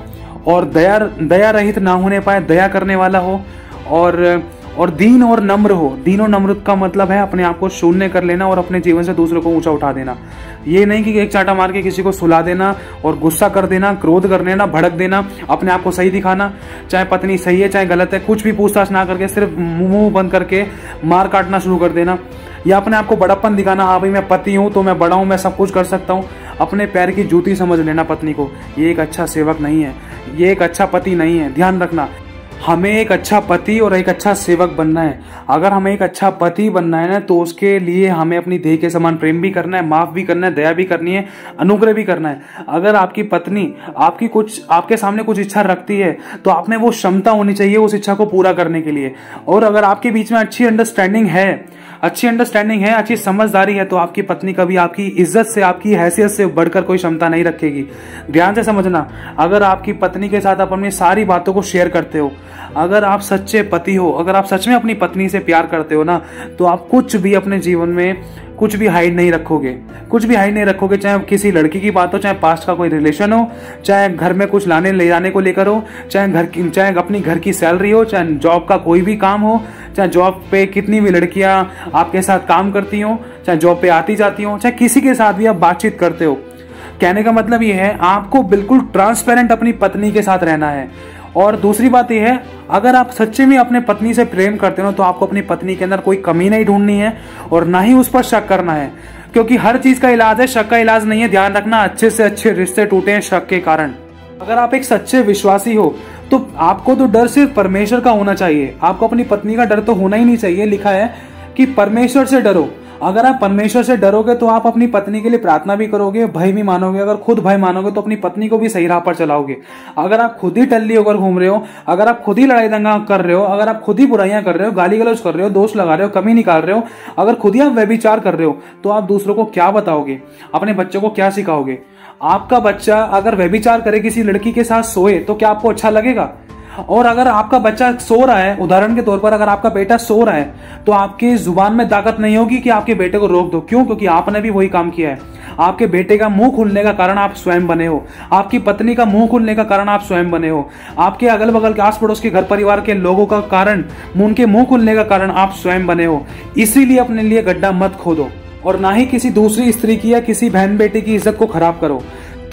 और दया रहित ना होने पाए, दया करने वाला हो, और दीन और नम्र हो। दीन और नम्र का मतलब है अपने आप को शून्य कर लेना और अपने जीवन से दूसरों को ऊंचा उठा देना। ये नहीं कि एक चाटा मार के किसी को सुला देना और गुस्सा कर देना, क्रोध कर लेना, भड़क देना, अपने आप को सही दिखाना, चाहे पत्नी सही है चाहे गलत है, कुछ भी पूछताछ ना करके सिर्फ मुंह बंद करके मार काटना शुरू कर देना, या अपने आप को बड़प्पन दिखाना, हाँ भाई मैं पति हूं तो मैं बड़ा हूं, मैं सब कुछ कर सकता हूं, अपने पैर की जूती समझ लेना पत्नी को। ये एक अच्छा सेवक नहीं है, ये एक अच्छा पति नहीं है। ध्यान रखना, हमें एक अच्छा पति और एक अच्छा सेवक बनना है। अगर हमें एक अच्छा पति बनना है ना, तो उसके लिए हमें अपनी देह के समान प्रेम भी करना है, माफ भी करना है, दया भी करनी है, अनुग्रह भी करना है। अगर आपकी पत्नी आपके सामने कुछ इच्छा रखती है तो आप में वो क्षमता होनी चाहिए उस इच्छा को पूरा करने के लिए। और अगर आपके बीच में अच्छी अंडरस्टैंडिंग है, अच्छी समझदारी है, तो आपकी पत्नी कभी आपकी इज्जत से, आपकी हैसियत से बढ़कर कोई क्षमता नहीं रखेगी। ध्यान से समझना, अगर आपकी पत्नी के साथ आप अपनी सारी बातों को शेयर करते हो, अगर आप सच्चे पति हो, अगर आप सच में अपनी पत्नी से प्यार करते हो ना, तो आप कुछ भी अपने जीवन में कुछ भी हाइड नहीं रखोगे। चाहे किसी लड़की की बात हो, चाहे पास्ट का कोई रिलेशन हो, चाहे घर में कुछ लाने ले जाने को लेकर हो, चाहे अपनी घर की सैलरी हो, चाहे जॉब का कोई भी काम हो, चाहे जॉब पे कितनी भी लड़कियां आपके साथ काम करती हो, चाहे जॉब पे आती जाती हो, चाहे किसी के साथ भी आप बातचीत करते हो। कहने का मतलब ये है, आपको बिल्कुल ट्रांसपेरेंट अपनी पत्नी के साथ रहना है। और दूसरी बात यह है, अगर आप सच्चे में अपने पत्नी से प्रेम करते हो तो आपको अपनी पत्नी के अंदर कोई कमी नहीं ढूंढनी है और ना ही उस पर शक करना है, क्योंकि हर चीज का इलाज है, शक का इलाज नहीं है। ध्यान रखना, अच्छे से अच्छे रिश्ते टूटे हैं शक के कारण। अगर आप एक सच्चे विश्वासी हो तो आपको तो डर सिर्फ परमेश्वर का होना चाहिए, आपको अपनी पत्नी का डर तो होना ही नहीं चाहिए। लिखा है कि परमेश्वर से डरो। अगर आप परमेश्वर से डरोगे तो आप अपनी पत्नी के लिए प्रार्थना भी करोगे, भय भी मानोगे। अगर खुद भय मानोगे तो अपनी पत्नी को भी सही राह पर चलाओगे। अगर आप खुद ही टल्ली होकर घूम रहे हो, अगर आप खुद ही लड़ाई दंगा कर रहे हो, अगर आप खुद ही बुराइयां कर रहे हो, गाली गलौज कर रहे हो, दोष लगा रहे हो, कमी निकाल रहे हो, अगर खुद ही आप व्यभिचार कर रहे हो, तो आप दूसरों को क्या बताओगे? अपने बच्चों को क्या सिखाओगे? आपका बच्चा अगर व्यभिचार करे, किसी लड़की के साथ सोए, तो क्या आपको अच्छा लगेगा? और अगर आपका बच्चा सो रहा है, उदाहरण के तौर पर अगर आपका बेटा सो रहा है, तो आपकी जुबान में ताकत नहीं होगी कि आपके बेटे को रोक दो। क्यों? क्योंकि आपने भी वही काम किया है। आपके बेटे का मुंह खुलने का कारण आप स्वयं बने हो, आपकी पत्नी का मुंह खुलने का कारण आप स्वयं बने हो, आपके अगल बगल के आस पड़ोस के घर परिवार के लोगों का कारण, उनके मुंह खुलने का कारण आप स्वयं बने हो। इसीलिए अपने लिए गड्ढा मत खोदो और ना ही किसी दूसरी स्त्री की या किसी बहन बेटे की इज्जत को खराब करो।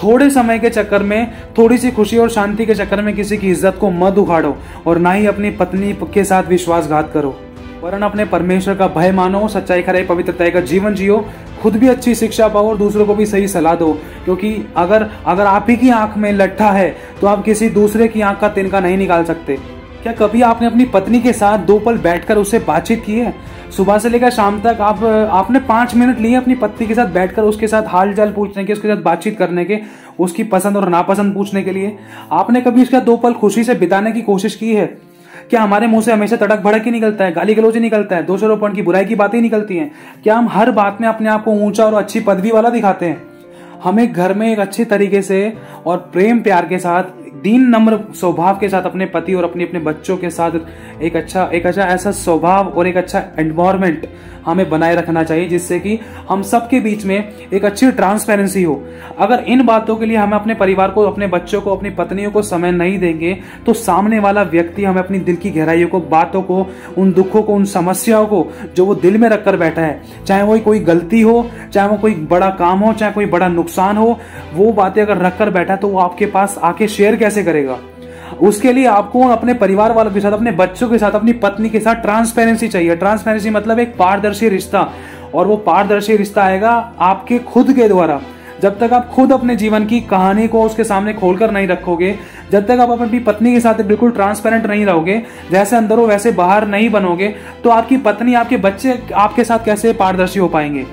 थोड़े समय के चक्कर में, थोड़ी सी खुशी और शांति के चक्कर में किसी की इज्जत को मत उखाड़ो और ना ही अपनी पत्नी के साथ विश्वासघात करो। वरन अपने परमेश्वर का भय मानो, सच्चाई खराई पवित्रता का जीवन जियो, खुद भी अच्छी शिक्षा पाओ और दूसरों को भी सही सलाह दो। क्योंकि अगर आप ही की आंख में लट्ठा है तो आप किसी दूसरे की आंख का तिनका नहीं निकाल सकते। क्या कभी आपने अपनी पत्नी के साथ 2 पल बैठकर उससे बातचीत की है? सुबह से लेकर शाम तक आपने 5 मिनट लिए अपनी पत्नी के साथ बैठकर उसके साथ हाल चाल पूछने के, उसके साथ बातचीत करने के, उसकी पसंद और नापसंद पूछने के लिए? आपने कभी उसका 2 पल खुशी से बिताने की कोशिश की है? क्या हमारे मुंह से हमेशा तड़क भड़क ही निकलता है, गाली गलौज ही निकलता है, दोषारोपण की, बुराई की बातें निकलती हैं? क्या हम हर बात में अपने आप को ऊंचा और अच्छी पदवी वाला दिखाते हैं? हमें घर में एक अच्छे तरीके से और प्रेम प्यार के साथ, दीन नम्र स्वभाव के साथ अपने पति और अपने बच्चों के साथ एक अच्छा ऐसा स्वभाव और एक अच्छा एनवायरनमेंट हमें बनाए रखना चाहिए, जिससे कि हम सबके बीच में एक अच्छी ट्रांसपेरेंसी हो। अगर इन बातों के लिए हम अपने परिवार को, अपने बच्चों को, अपनी पत्नियों को समय नहीं देंगे तो सामने वाला व्यक्ति हमें अपनी दिल की गहराइयों को, बातों को, उन दुखों को, उन समस्याओं को जो वो दिल में रखकर बैठा है, चाहे वो कोई गलती हो, चाहे वो कोई बड़ा काम हो, चाहे कोई बड़ा नुकसान हो, वो बातें अगर रखकर बैठा तो वो आपके पास आके शेयर कैसे करेगा? उसके लिए आपको अपने परिवार वालों के साथ, अपने बच्चों के साथ, अपनी पत्नी के साथ ट्रांसपेरेंसी चाहिए। ट्रांसपेरेंसी मतलब एक पारदर्शी रिश्ता, और वो पारदर्शी रिश्ता आएगा आपके खुद के द्वारा। जब तक आप खुद अपने जीवन की कहानी को उसके सामने खोलकर नहीं रखोगे, जब तक आप अपनी पत्नी के साथ बिल्कुल ट्रांसपेरेंट नहीं रहोगे, जैसे अंदर हो वैसे बाहर नहीं बनोगे, तो आपकी पत्नी, आपके बच्चे आपके साथ कैसे पारदर्शी हो पाएंगे।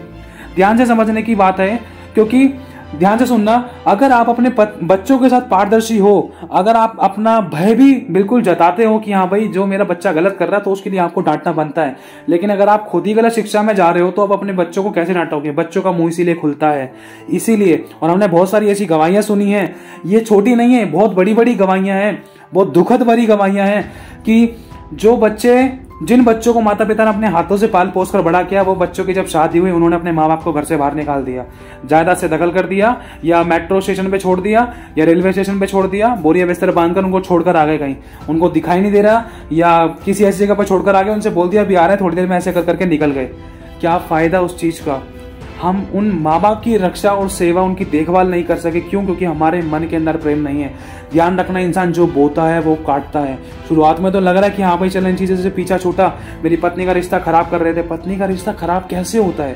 ध्यान से समझने की बात है, क्योंकि ध्यान से सुनना, अगर आप अपने बच्चों के साथ पारदर्शी हो, अगर आप अपना भय भी बिल्कुल जताते हो कि हाँ भाई जो मेरा बच्चा गलत कर रहा है तो उसके लिए आपको डांटना बनता है, लेकिन अगर आप खुद ही गलत शिक्षा में जा रहे हो तो आप अपने बच्चों को कैसे डांटोगे। बच्चों का मुंह इसीलिए खुलता है, इसीलिए। और हमने बहुत सारी ऐसी गवाहियां सुनी है, ये छोटी नहीं है, बहुत बड़ी बड़ी गवाहियां हैं, बहुत दुखद भरी गवाहियां हैं कि जिन बच्चों को माता पिता ने अपने हाथों से पाल पोस कर बड़ा किया, वो बच्चों की जब शादी हुई उन्होंने अपने माँ बाप को घर से बाहर निकाल दिया, जायदाद से दखल कर दिया, या मेट्रो स्टेशन पे छोड़ दिया, या रेलवे स्टेशन पे छोड़ दिया, बोरिया बिस्तर बांधकर उनको छोड़कर आ गए कहीं, उनको दिखाई नहीं दे रहा, या किसी ऐसी जगह पर छोड़कर आ गए, उनसे बोल दिया अभी आ रहे हैं थोड़ी देर में, ऐसे कर करके निकल गए। क्या फायदा उस चीज का। हम उन माँ बाप की रक्षा और सेवा, उनकी देखभाल नहीं कर सके। क्यों? क्योंकि हमारे मन के अंदर प्रेम नहीं है। ध्यान रखना, इंसान जो बोता है वो काटता है। शुरुआत में तो लग रहा है कि हाँ भाई चलो इन चीजों से पीछा छूटा, मेरी पत्नी का रिश्ता खराब कर रहे थे। पत्नी का रिश्ता खराब कैसे होता है?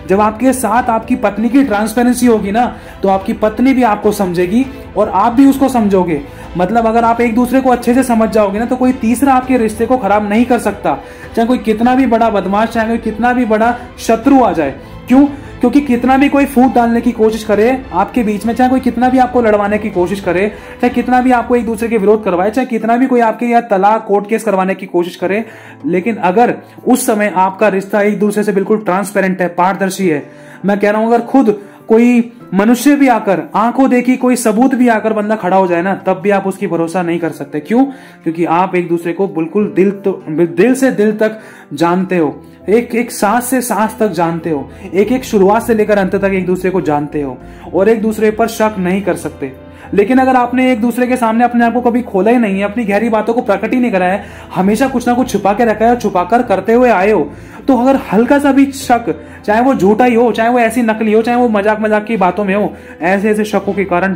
जब आपके साथ आपकी पत्नी की ट्रांसपेरेंसी होगी ना, तो आपकी पत्नी भी आपको समझेगी और आप भी उसको समझोगे। मतलब अगर आप एक दूसरे को अच्छे से समझ जाओगे ना, तो कोई तीसरा आपके रिश्ते को खराब नहीं कर सकता, चाहे कोई कितना भी बड़ा बदमाश, चाहे कोई कितना भी बड़ा शत्रु आ जाए। क्यों? क्योंकि कितना भी कोई फूट डालने की कोशिश करे आपके बीच में, चाहे कोई कितना भी आपको लड़वाने की कोशिश करे, चाहे कितना भी आपको एक दूसरे के विरोध करवाए, चाहे कितना भी कोई आपके या तलाक कोर्ट केस करवाने की कोशिश करे, लेकिन अगर उस समय आपका रिश्ता एक दूसरे से बिल्कुल ट्रांसपेरेंट है, पारदर्शी है, मैं कह रहा हूं अगर खुद कोई मनुष्य भी आकर, आंखों देखी कोई सबूत भी आकर बंदा खड़ा हो जाए ना, तब भी आप उसकी भरोसा नहीं कर सकते। क्यों? क्योंकि आप एक दूसरे को बिल्कुल दिल से दिल तक जानते हो, एक एक सांस से सांस तक जानते हो, एक एक शुरुआत से लेकर अंत तक एक दूसरे को जानते हो और एक दूसरे पर शक नहीं कर सकते। लेकिन अगर आपने एक दूसरे के सामने अपने आप को कभी खोला ही नहीं है, अपनी गहरी बातों को प्रकट ही नहीं करा है, हमेशा कुछ ना कुछ छुपा के रखा है और छुपा कर करते हुए आए हो, तो अगर हल्का सा भी शक, चाहे वो झूठा ही हो, चाहे वो ऐसी नकली हो, चाहे वो मजाक की बातों में हो, ऐसे ऐसे शकों के कारण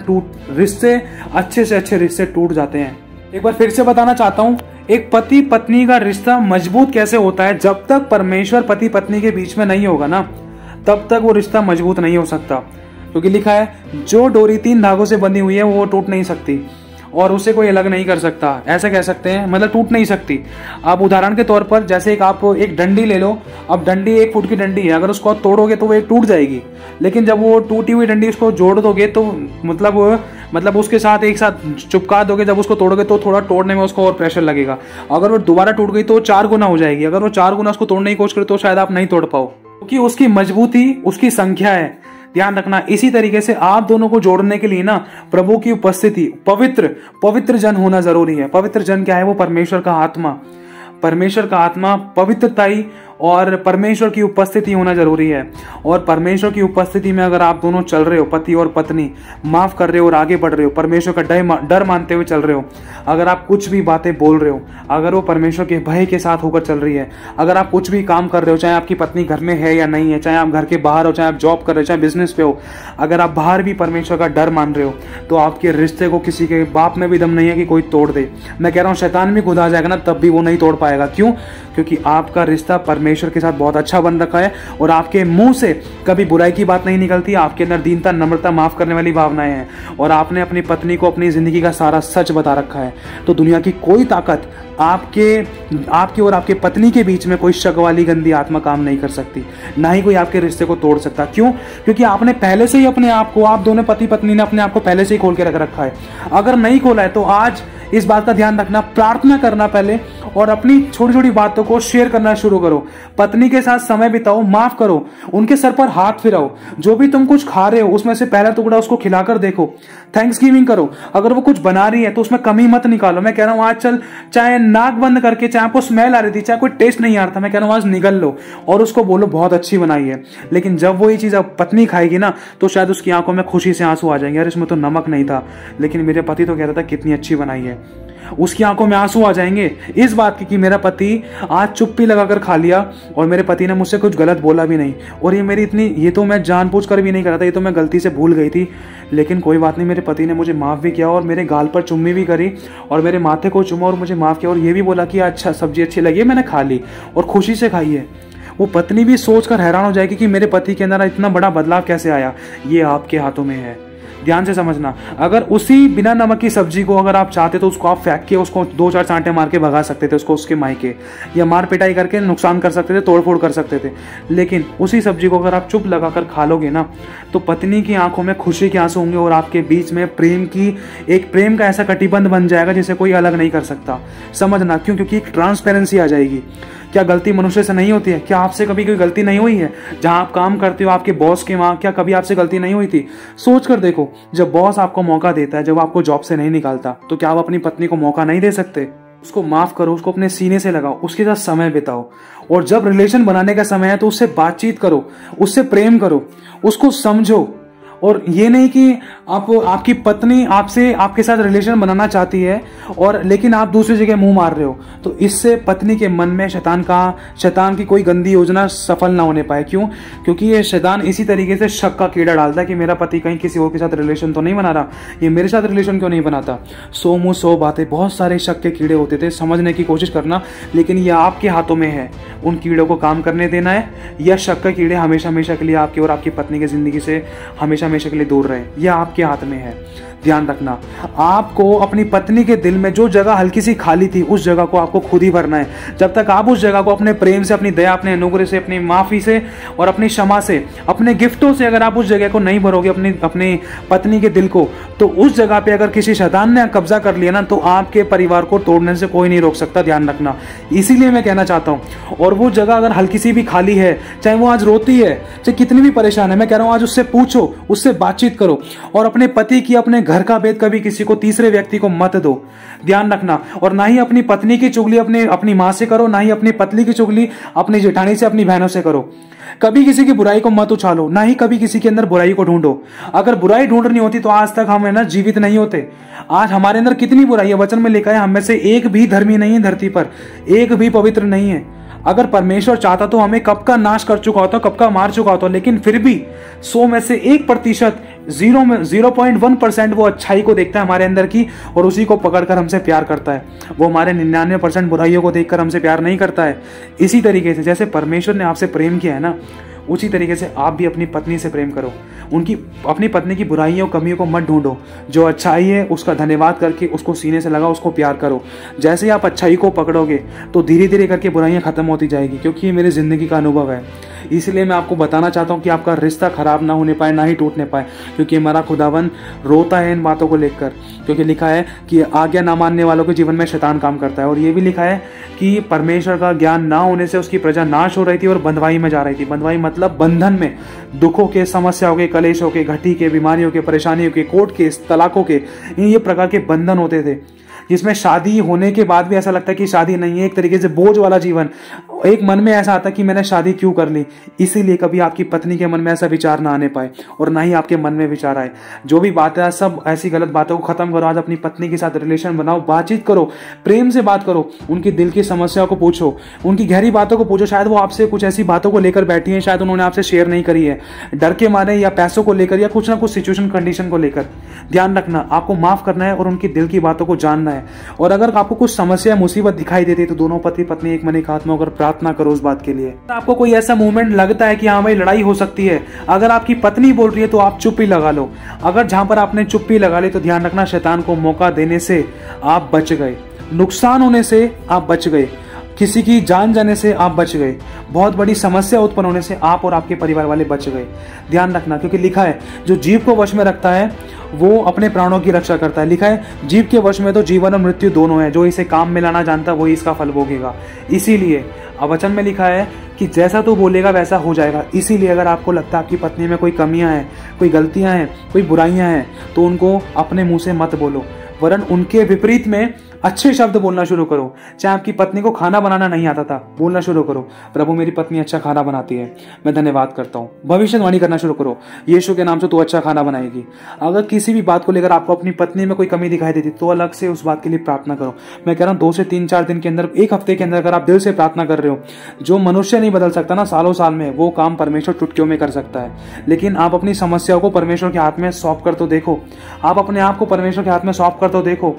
रिश्ते, अच्छे से अच्छे रिश्ते टूट जाते हैं। एक बार फिर से बताना चाहता हूं, एक पति पत्नी का रिश्ता मजबूत कैसे होता है? जब तक परमेश्वर पति पत्नी के बीच में नहीं होगा ना, तब तक वो रिश्ता मजबूत नहीं हो सकता। क्योंकि लिखा है जो डोरी 3 धागों से बंधी हुई है वो टूट नहीं सकती और उसे कोई अलग नहीं कर सकता, ऐसे कह सकते हैं, मतलब टूट नहीं सकती। अब उदाहरण के तौर पर जैसे आप एक डंडी ले लो, अब डंडी 1 फुट की डंडी है, अगर उसको तोड़ोगे तो वो एक टूट जाएगी, लेकिन जब वो टूटी हुई डंडी उसको जोड़ दोगे तो मतलब उसके साथ एक साथ चिपका दोगे, जब उसको तोड़ोगे तो थोड़ा तोड़ने में उसको और प्रेशर लगेगा। अगर वो दोबारा टूट गई तो 4 गुना हो जाएगी, अगर वो 4 गुना उसको तोड़ने की कोशिश करे तो शायद आप नहीं तोड़ पाओ, क्योंकि उसकी मजबूती उसकी संख्या है। ध्यान रखना, इसी तरीके से आप दोनों को जोड़ने के लिए ना प्रभु की उपस्थिति, पवित्र जन होना जरूरी है। पवित्र जन क्या है? वो परमेश्वर का आत्मा, परमेश्वर का आत्मा, पवित्रताई और परमेश्वर की उपस्थिति होना जरूरी है। और परमेश्वर की उपस्थिति में अगर आप दोनों चल रहे हो, पति और पत्नी, माफ कर रहे हो और आगे बढ़ रहे हो, परमेश्वर का डर मानते हुए चल रहे हो, अगर आप कुछ भी बातें बोल रहे हो, अगर वो परमेश्वर के भय के साथ होकर चल रही है, अगर आप कुछ भी काम कर रहे हो, चाहे आपकी पत्नी घर में है या नहीं है, चाहे आप घर के बाहर हो, चाहे आप जॉब कर रहे हो, चाहे बिजनेस पे हो, अगर आप बाहर भी परमेश्वर का डर मान रहे हो, तो आपके रिश्ते को किसी के बाप में भी दम नहीं है कि कोई तोड़ दे। मैं कह रहा हूँ शैतान भी खुद आ जाएगा ना, तब भी वो नहीं तोड़ पाएगा। क्यों? क्योंकि आपका रिश्ता परमेश्वर के साथ बहुत अच्छा बन रखा है और आपके मुंह से कभी बुराई की बात नहीं निकलती, आपके अंदर दीनता, नम्रता, माफ करने वाली भावनाएं हैं और आपने अपनी पत्नी को अपनी जिंदगी का सारा सच बता रखा है। तो दुनिया की कोई ताकत आपके और आपके पत्नी के बीच में कोई शक वाली गंदी आत्मा काम नहीं कर सकती, ना ही कोई आपके रिश्ते को तोड़ सकता। क्यों? क्योंकि आपने पहले से ही अपने आप को, आप दोनों पति पत्नी ने अपने आप को पहले से ही खोल के रख रखा है। अगर नहीं खोला है तो आज इस बात का ध्यान रखना, प्रार्थना करना पहले और अपनी छोटी छोटी बातों को शेयर करना शुरू करो। पत्नी के साथ समय बिताओ, माफ करो, उनके सर पर हाथ फिराओ, जो भी तुम कुछ खा रहे हो उसमें से पहला टुकड़ा उसको खिलाकर देखो, थैंक्सगिविंग करो। अगर वो कुछ बना रही है तो उसमें कमी मत निकालो। मैं कह रहा हूं आज चल, चाहे नाक बंद करके, चाहे आपको स्मेल आ रही थी, चाहे कोई टेस्ट नहीं आ रहा था, मैं कह रहा हूं आज निगल लो और उसको बोलो बहुत अच्छी बनाई है। लेकिन जब वो ये चीज अब पत्नी खाएगी ना, तो शायद उसकी आंखों में खुशी से आंसू आ जाएंगे, यार इसमें तो नमक नहीं था, लेकिन मेरे पति तो कह रहा था कितनी अच्छी बनाई है। उसकी आंखों में आंसू आ जाएंगे इस बात की कि मेरा पति आज चुप्पी लगाकर खा लिया और मेरे पति ने मुझसे कुछ गलत बोला भी नहीं, और ये तो मैं जानबूझकर भी नहीं कर रहा था, ये तो मैं गलती से भूल गई थी, लेकिन कोई बात नहीं, मेरे पति ने मुझे माफ भी किया और मेरे गाल पर चुम्मी भी करी और मेरे माथे को चुमा और मुझे माफ किया और ये भी बोला कि अच्छा सब्जी अच्छी लगी, मैंने खा ली और खुशी से खाई है। वो पत्नी भी सोचकर हैरान हो जाएगी कि मेरे पति के अंदर इतना बड़ा बदलाव कैसे आया। ये आपके हाथों में है। ध्यान से समझना। अगर उसी बिना नमक की सब्जी को अगर आप चाहते तो उसको आप फेंक के उसको 2-4 चांटे मार के भगा सकते थे उसको उसके मायके, या मार पिटाई करके नुकसान कर सकते थे, तोड़फोड़ कर सकते थे। लेकिन उसी सब्जी को अगर आप चुप लगाकर खा लोगे ना, तो पत्नी की आंखों में खुशी के आंसू होंगे और आपके बीच में प्रेम का ऐसा कटिबंध बन जाएगा जिसे कोई अलग नहीं कर सकता। समझना क्यों? क्योंकि एक ट्रांसपेरेंसी आ जाएगी। क्या गलती मनुष्य से नहीं होती है? क्या आपसे कभी कोई गलती नहीं हुई है? जहां आप काम करते हो आपके बॉस के वहां, क्या कभी आपसे गलती नहीं हुई थी? सोच कर देखो, जब बॉस आपको मौका देता है, जब आपको जॉब से नहीं निकालता, तो क्या आप अपनी पत्नी को मौका नहीं दे सकते? उसको माफ करो, उसको अपने सीने से लगाओ, उसके साथ समय बिताओ। और जब रिलेशन बनाने का समय है तो उससे बातचीत करो, उससे प्रेम करो, उसको समझो। और ये नहीं कि आपकी पत्नी आपके साथ रिलेशन बनाना चाहती है और लेकिन आप दूसरी जगह मुंह मार रहे हो, तो इससे पत्नी के मन में शैतान की कोई गंदी योजना सफल ना होने पाए। क्यों? क्योंकि ये शैतान इसी तरीके से शक का कीड़ा डालता है कि मेरा पति कहीं किसी और के साथ रिलेशन तो नहीं बना रहा, ये मेरे साथ रिलेशन क्यों नहीं बनाता। 100 मुंह 100 बातें, बहुत सारे शक के कीड़े होते थे। समझने की कोशिश करना, लेकिन ये आपके हाथों में है उन कीड़ों को काम करने देना है, या शक के कीड़े हमेशा हमेशा के लिए आपकी और आपकी पत्नी की जिंदगी से हमेशा हमेशा के लिए दूर रहे। यह आपके हाथ में है। ध्यान रखना, आपको अपनी पत्नी के दिल में जो जगह हल्की सी खाली थी उस जगह को आपको खुद ही भरना है। जब तक आप उस जगह को अपने प्रेम से, अपनी दया, अपने अनुग्रह से, अपनी माफी से और अपनी क्षमा से, अपने गिफ्टों से अगर आप उस जगह को नहीं भरोगे अपनी पत्नी के दिल को, तो उस जगह पे अगर किसी शैतान ने कब्जा कर लिया ना, तो आपके परिवार को तोड़ने से कोई नहीं रोक सकता। ध्यान रखना, इसीलिए मैं कहना चाहता हूं। और वो जगह अगर हल्की सी भी खाली है, चाहे वो आज रोती है, चाहे कितनी भी परेशान है, मैं कह रहा हूं आज उससे पूछो, उससे बातचीत करो और अपने पति की, अपने घर का भेद कभी किसी को, तीसरे व्यक्ति को मत दो। ध्यान रखना। और ना ही अपनी पत्नी की चुगली अपनी मां से करो, ना ही अपनी पत्नी की चुगली अपनी जेठानी से, अपनी बहनों से करो। कभी किसी की बुराई को मत उछालो, ना ही कभी किसी के अंदर बुराई को ढूंढो। अगर बुराई ढूंढनी होती तो आज तक हम है ना जीवित नहीं होते। आज हमारे अंदर कितनी बुराई है, वचन में लिखा है हम में से एक भी धर्मी नहीं है धरती पर, एक भी पवित्र नहीं है। अगर परमेश्वर चाहता तो हमें कब का नाश कर चुका होता, कब का मार चुका होता, लेकिन फिर भी 100 में से 1%, 0.1% वो अच्छाई को देखता है हमारे अंदर की, और उसी को पकड़कर हमसे प्यार करता है। वो हमारे 99% बुराइयों को देखकर हमसे प्यार नहीं करता है। इसी तरीके से जैसे परमेश्वर ने आपसे प्रेम किया है ना, उसी तरीके से आप भी अपनी पत्नी से प्रेम करो। अपनी पत्नी की बुराइयों कमियों को मत ढूंढो, जो अच्छाई है उसका धन्यवाद करके उसको सीने से लगाओ, उसको प्यार करो। जैसे ही आप अच्छाई को पकड़ोगे तो धीरे धीरे करके बुराइयां खत्म होती जाएगी, क्योंकि ये मेरी जिंदगी का अनुभव है। इसलिए मैं आपको बताना चाहता हूँ कि आपका रिश्ता खराब ना होने पाए, ना ही टूटने पाए, क्योंकि हमारा खुदावन रोता है इन बातों को लेकर। क्योंकि लिखा है कि आज्ञा ना मानने वालों के जीवन में शैतान काम करता है, और ये भी लिखा है कि परमेश्वर का ज्ञान ना होने से उसकी प्रजा नाश हो रही थी और बंधवाई में जा रही थी। बंधवाई मतलब बंधन में, दुखों के, समस्याओं के, कलेशों के, घटी के, बीमारियों के, परेशानियों के, कोर्ट के, तलाकों के, ये प्रकार के बंधन होते थे, जिसमें शादी होने के बाद भी ऐसा लगता है कि शादी नहीं है। एक तरीके से बोझ वाला जीवन, एक मन में ऐसा आता है कि मैंने शादी क्यों कर ली। इसीलिए कभी आपकी पत्नी के मन में ऐसा विचार ना आने पाए, और ना ही आपके मन में विचार आए। जो भी बातें हैं, सब ऐसी गलत बातों को खत्म करो। आज अपनी पत्नी के साथ रिलेशन बनाओ, बातचीत करो, प्रेम से बात करो, उनकी दिल की समस्या को पूछो, उनकी गहरी बातों को पूछो। शायद वो आपसे कुछ ऐसी बातों को लेकर बैठी है, शायद उन्होंने आपसे शेयर नहीं करी है, डर के मारे, या पैसों को लेकर, या कुछ ना कुछ सिचुएशन कंडीशन को लेकर। ध्यान रखना, आपको माफ करना है और उनकी दिल की बातों को जानना है। और अगर आपको कुछ समस्या, मुसीबत दिखाई देती है तो दोनों पति पत्नी एक मन एक हाथ में होकर प्रार्थना करो उस बात के लिए। आपको कोई ऐसा मूवमेंट लगता है कि हाँ भाई लड़ाई हो सकती है, अगर आपकी पत्नी बोल रही है तो आप चुप्पी लगा लो। अगर जहां पर आपने चुप्पी लगा ली तो ध्यान रखना, शैतान को मौका देने से आप बच गए, नुकसान होने से आप बच गए, किसी की जान जाने से आप बच गए, बहुत बड़ी समस्या उत्पन्न होने से आप और आपके परिवार वाले बच गए। ध्यान रखना, क्योंकि लिखा है जो जीव को वश में रखता है वो अपने प्राणों की रक्षा करता है। लिखा है जीव के वश में तो जीवन और मृत्यु दोनों है, जो इसे काम में लाना जानता वही इसका फल भोगेगा। इसीलिए वचन में लिखा है कि जैसा तू बोलेगा वैसा हो जाएगा। इसीलिए अगर आपको लगता है आपकी पत्नी में कोई कमियां हैं, कोई गलतियां हैं, कोई बुराइयां हैं, तो उनको अपने मुंह से मत बोलो, वरन उनके विपरीत में अच्छे शब्द बोलना शुरू करो। चाहे आपकी पत्नी को खाना बनाना नहीं आता था, बोलना शुरू करो, प्रभु मेरी पत्नी अच्छा खाना बनाती है, मैं धन्यवाद करता हूँ। भविष्यवाणी करना शुरू करो, यीशु के नाम से तू अच्छा खाना बनाएगी। अगर किसी भी बात को लेकर आपको अपनी पत्नी में कोई कमी दिखाई देती तो अलग से उस बात के लिए प्रार्थना करो। मैं कह रहा हूँ 2 से 3-4 दिन के अंदर, एक हफ्ते के अंदर अगर आप दिल से प्रार्थना कर रहे हो, जो मनुष्य नहीं बदल सकता ना सालों साल में, वो काम परमेश्वर चुटकियों में कर सकता है। लेकिन आप अपनी समस्याओं को परमेश्वर के हाथ में सौंप कर तो देखो, आप अपने आप को परमेश्वर के हाथ में सौंप कर तो देखो।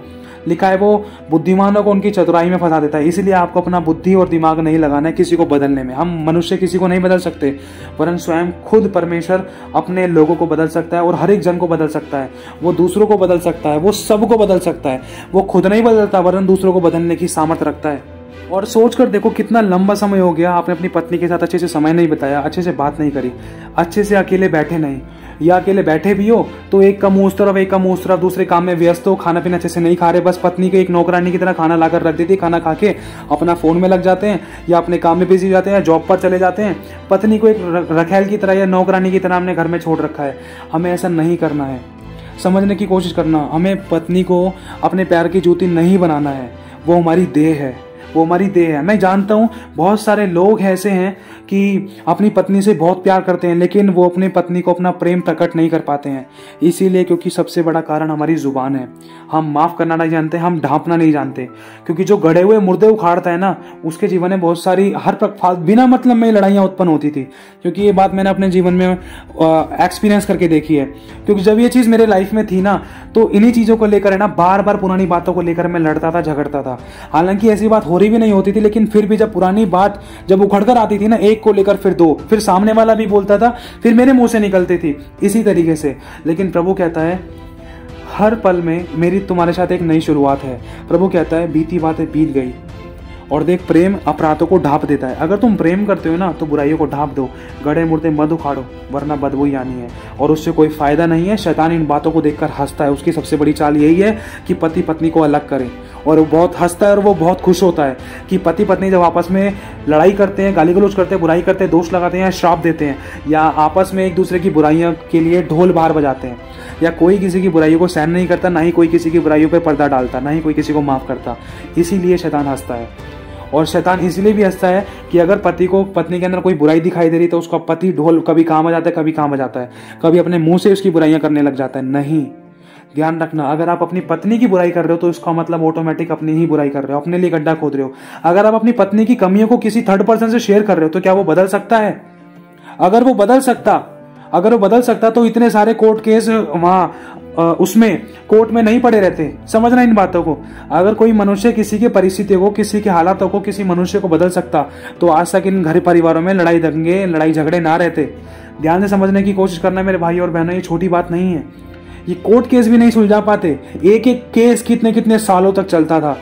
लिखा है वो बुद्धिमानों को उनकी चतुराई में फंसा देता है। इसलिए आपको अपना बुद्धि और दिमाग नहीं लगाना है किसी को बदलने में। हम मनुष्य किसी को नहीं बदल सकते, वरन स्वयं खुद परमेश्वर अपने लोगों को बदल सकता है और हर एक जन को बदल सकता है। वो दूसरों को बदल सकता है, वो सबको बदल सकता है। वो खुद नहीं बदलता वरन दूसरों को बदलने की सामर्थ्य रखता है। और सोच कर देखो कितना लंबा समय हो गया आपने अपनी पत्नी के साथ अच्छे से समय नहीं बिताया, अच्छे से बात नहीं करी, अच्छे से अकेले बैठे नहीं, या अकेले बैठे भी हो तो एक का मुंह उस तरफ एक का मुंह उस तरफ, दूसरे काम में व्यस्त हो, खाना पीना अच्छे से नहीं खा रहे, बस पत्नी को एक नौकरानी की तरह खाना लाकर रख देती, खाना खा के अपना फोन में लग जाते हैं या अपने काम में बिजी हो जाते हैं या जॉब पर चले जाते हैं। पत्नी को एक रखैल की तरह या नौकरानी की तरह हमने घर में छोड़ रखा है। हमें ऐसा नहीं करना है। समझने की कोशिश करना, हमें पत्नी को अपने पैर की जूती नहीं बनाना है। वो हमारी देह है, वो हमारी देह है। मैं जानता हूँ बहुत सारे लोग ऐसे हैं कि अपनी पत्नी से बहुत प्यार करते हैं, लेकिन वो अपनी पत्नी को अपना प्रेम प्रकट नहीं कर पाते हैं। इसीलिए क्योंकि सबसे बड़ा कारण हमारी जुबान है। हम माफ करना नहीं जानते, हम ढांपना नहीं जानते। क्योंकि जो गड़े हुए मुर्दे उखाड़ता है ना, उसके जीवन में बहुत सारी बिना मतलब में लड़ाइयाँ उत्पन्न होती थी। क्योंकि ये बात मैंने अपने जीवन में एक्सपीरियंस करके देखी है। क्योंकि जब ये चीज़ मेरे लाइफ में थी ना, तो इन्हीं चीज़ों को लेकर है ना, बार बार पुरानी बातों को लेकर मैं लड़ता था, झगड़ता था। हालांकि ऐसी बात हो रही भी नहीं होती थी, लेकिन फिर भी जब पुरानी बात जब उखड़कर आती थी ना, एक को लेकर फिर दो, फिर सामने वाला भी बोलता था, फिर मेरे मुंह से निकलती थी इसी तरीके से। लेकिन प्रभु कहता है हर पल में मेरी तुम्हारे साथ एक नई शुरुआत है। प्रभु कहता है बीती बातें बीत गई, और देख प्रेम अपराधों को ढांप देता है। अगर तुम प्रेम करते हो ना तो बुराइयों को ढांप दो, गड़े मुर्दे मत उखाड़ो, वरना बदबू ही आनी है और उससे कोई फायदा नहीं है। शैतान इन बातों को देखकर हंसता है। उसकी सबसे बड़ी चाल यही है कि पति पत्नी को अलग करे, और वो बहुत हंसता है और वो बहुत खुश होता है कि पति पत्नी जब आपस में लड़ाई करते हैं, गाली गलौज करते हैं, बुराई करते हैं, दोष लगाते हैं, श्राप देते हैं, या आपस में एक दूसरे की बुराइयों के लिए ढोल बार बजाते हैं, या कोई किसी की बुराइयों को सहन नहीं करता, ना ही कोई किसी की बुराइयों पर पर्दा डालता, ना ही कोई किसी को माफ करता। इसीलिए शैतान हंसता है। और शैतान इसलिए भी हंसता है कि अगर पति को पत्नी के अंदर कोई बुराई दिखाई दे रही तो उसका पति ढोल कभी काम आ जाता है, कभी काम आ जाता है, कभी अपने मुंह से उसकी बुराइयां करने लग जाता है। नहीं, ध्यान रखना, अगर आप अपनी पत्नी की बुराई कर रहे हो तो इसका मतलब ऑटोमेटिक अपनी ही बुराई कर रहे हो, अपने लिए गड्ढा खोद रहे हो। अगर आप अपनी पत्नी की कमियों को किसी थर्ड पर्सन से शेयर कर रहे हो तो क्या वो बदल सकता है? अगर वो बदल सकता तो इतने सारे कोर्ट केस वहां उसमें कोर्ट में नहीं पड़े रहते। समझना इन बातों को। अगर कोई मनुष्य किसी की परिस्थितियों को, किसी के हालातों को, किसी मनुष्य को बदल सकता तो आज तक इन घर परिवारों में लड़ाई दंगे, लड़ाई झगड़े ना रहते। ध्यान से समझने की कोशिश करना मेरे भाई और बहनों, ये छोटी बात नहीं है। ये कोर्ट केस भी नहीं सुलझा पाते, एक एक केस कितने कितने सालों तक चलता था।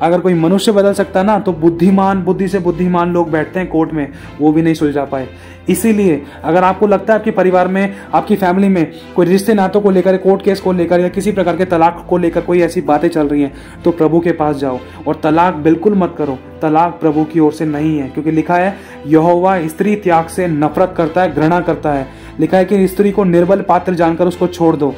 अगर कोई मनुष्य बदल सकता ना तो बुद्धि से बुद्धिमान लोग बैठते हैं कोर्ट में, वो भी नहीं सुलझा पाए। इसीलिए अगर आपको लगता है आपके परिवार में, आपकी फैमिली में कोई रिश्ते नातों को लेकर, कोर्ट केस को लेकर या किसी प्रकार के तलाक को लेकर कोई ऐसी बातें चल रही हैं, तो प्रभु के पास जाओ और तलाक बिल्कुल मत करो। तलाक प्रभु की ओर से नहीं है, क्योंकि लिखा है यहोवा स्त्री त्याग से नफरत करता है, घृणा करता है। लिखा है कि स्त्री को निर्बल पात्र जानकर उसको छोड़ दो।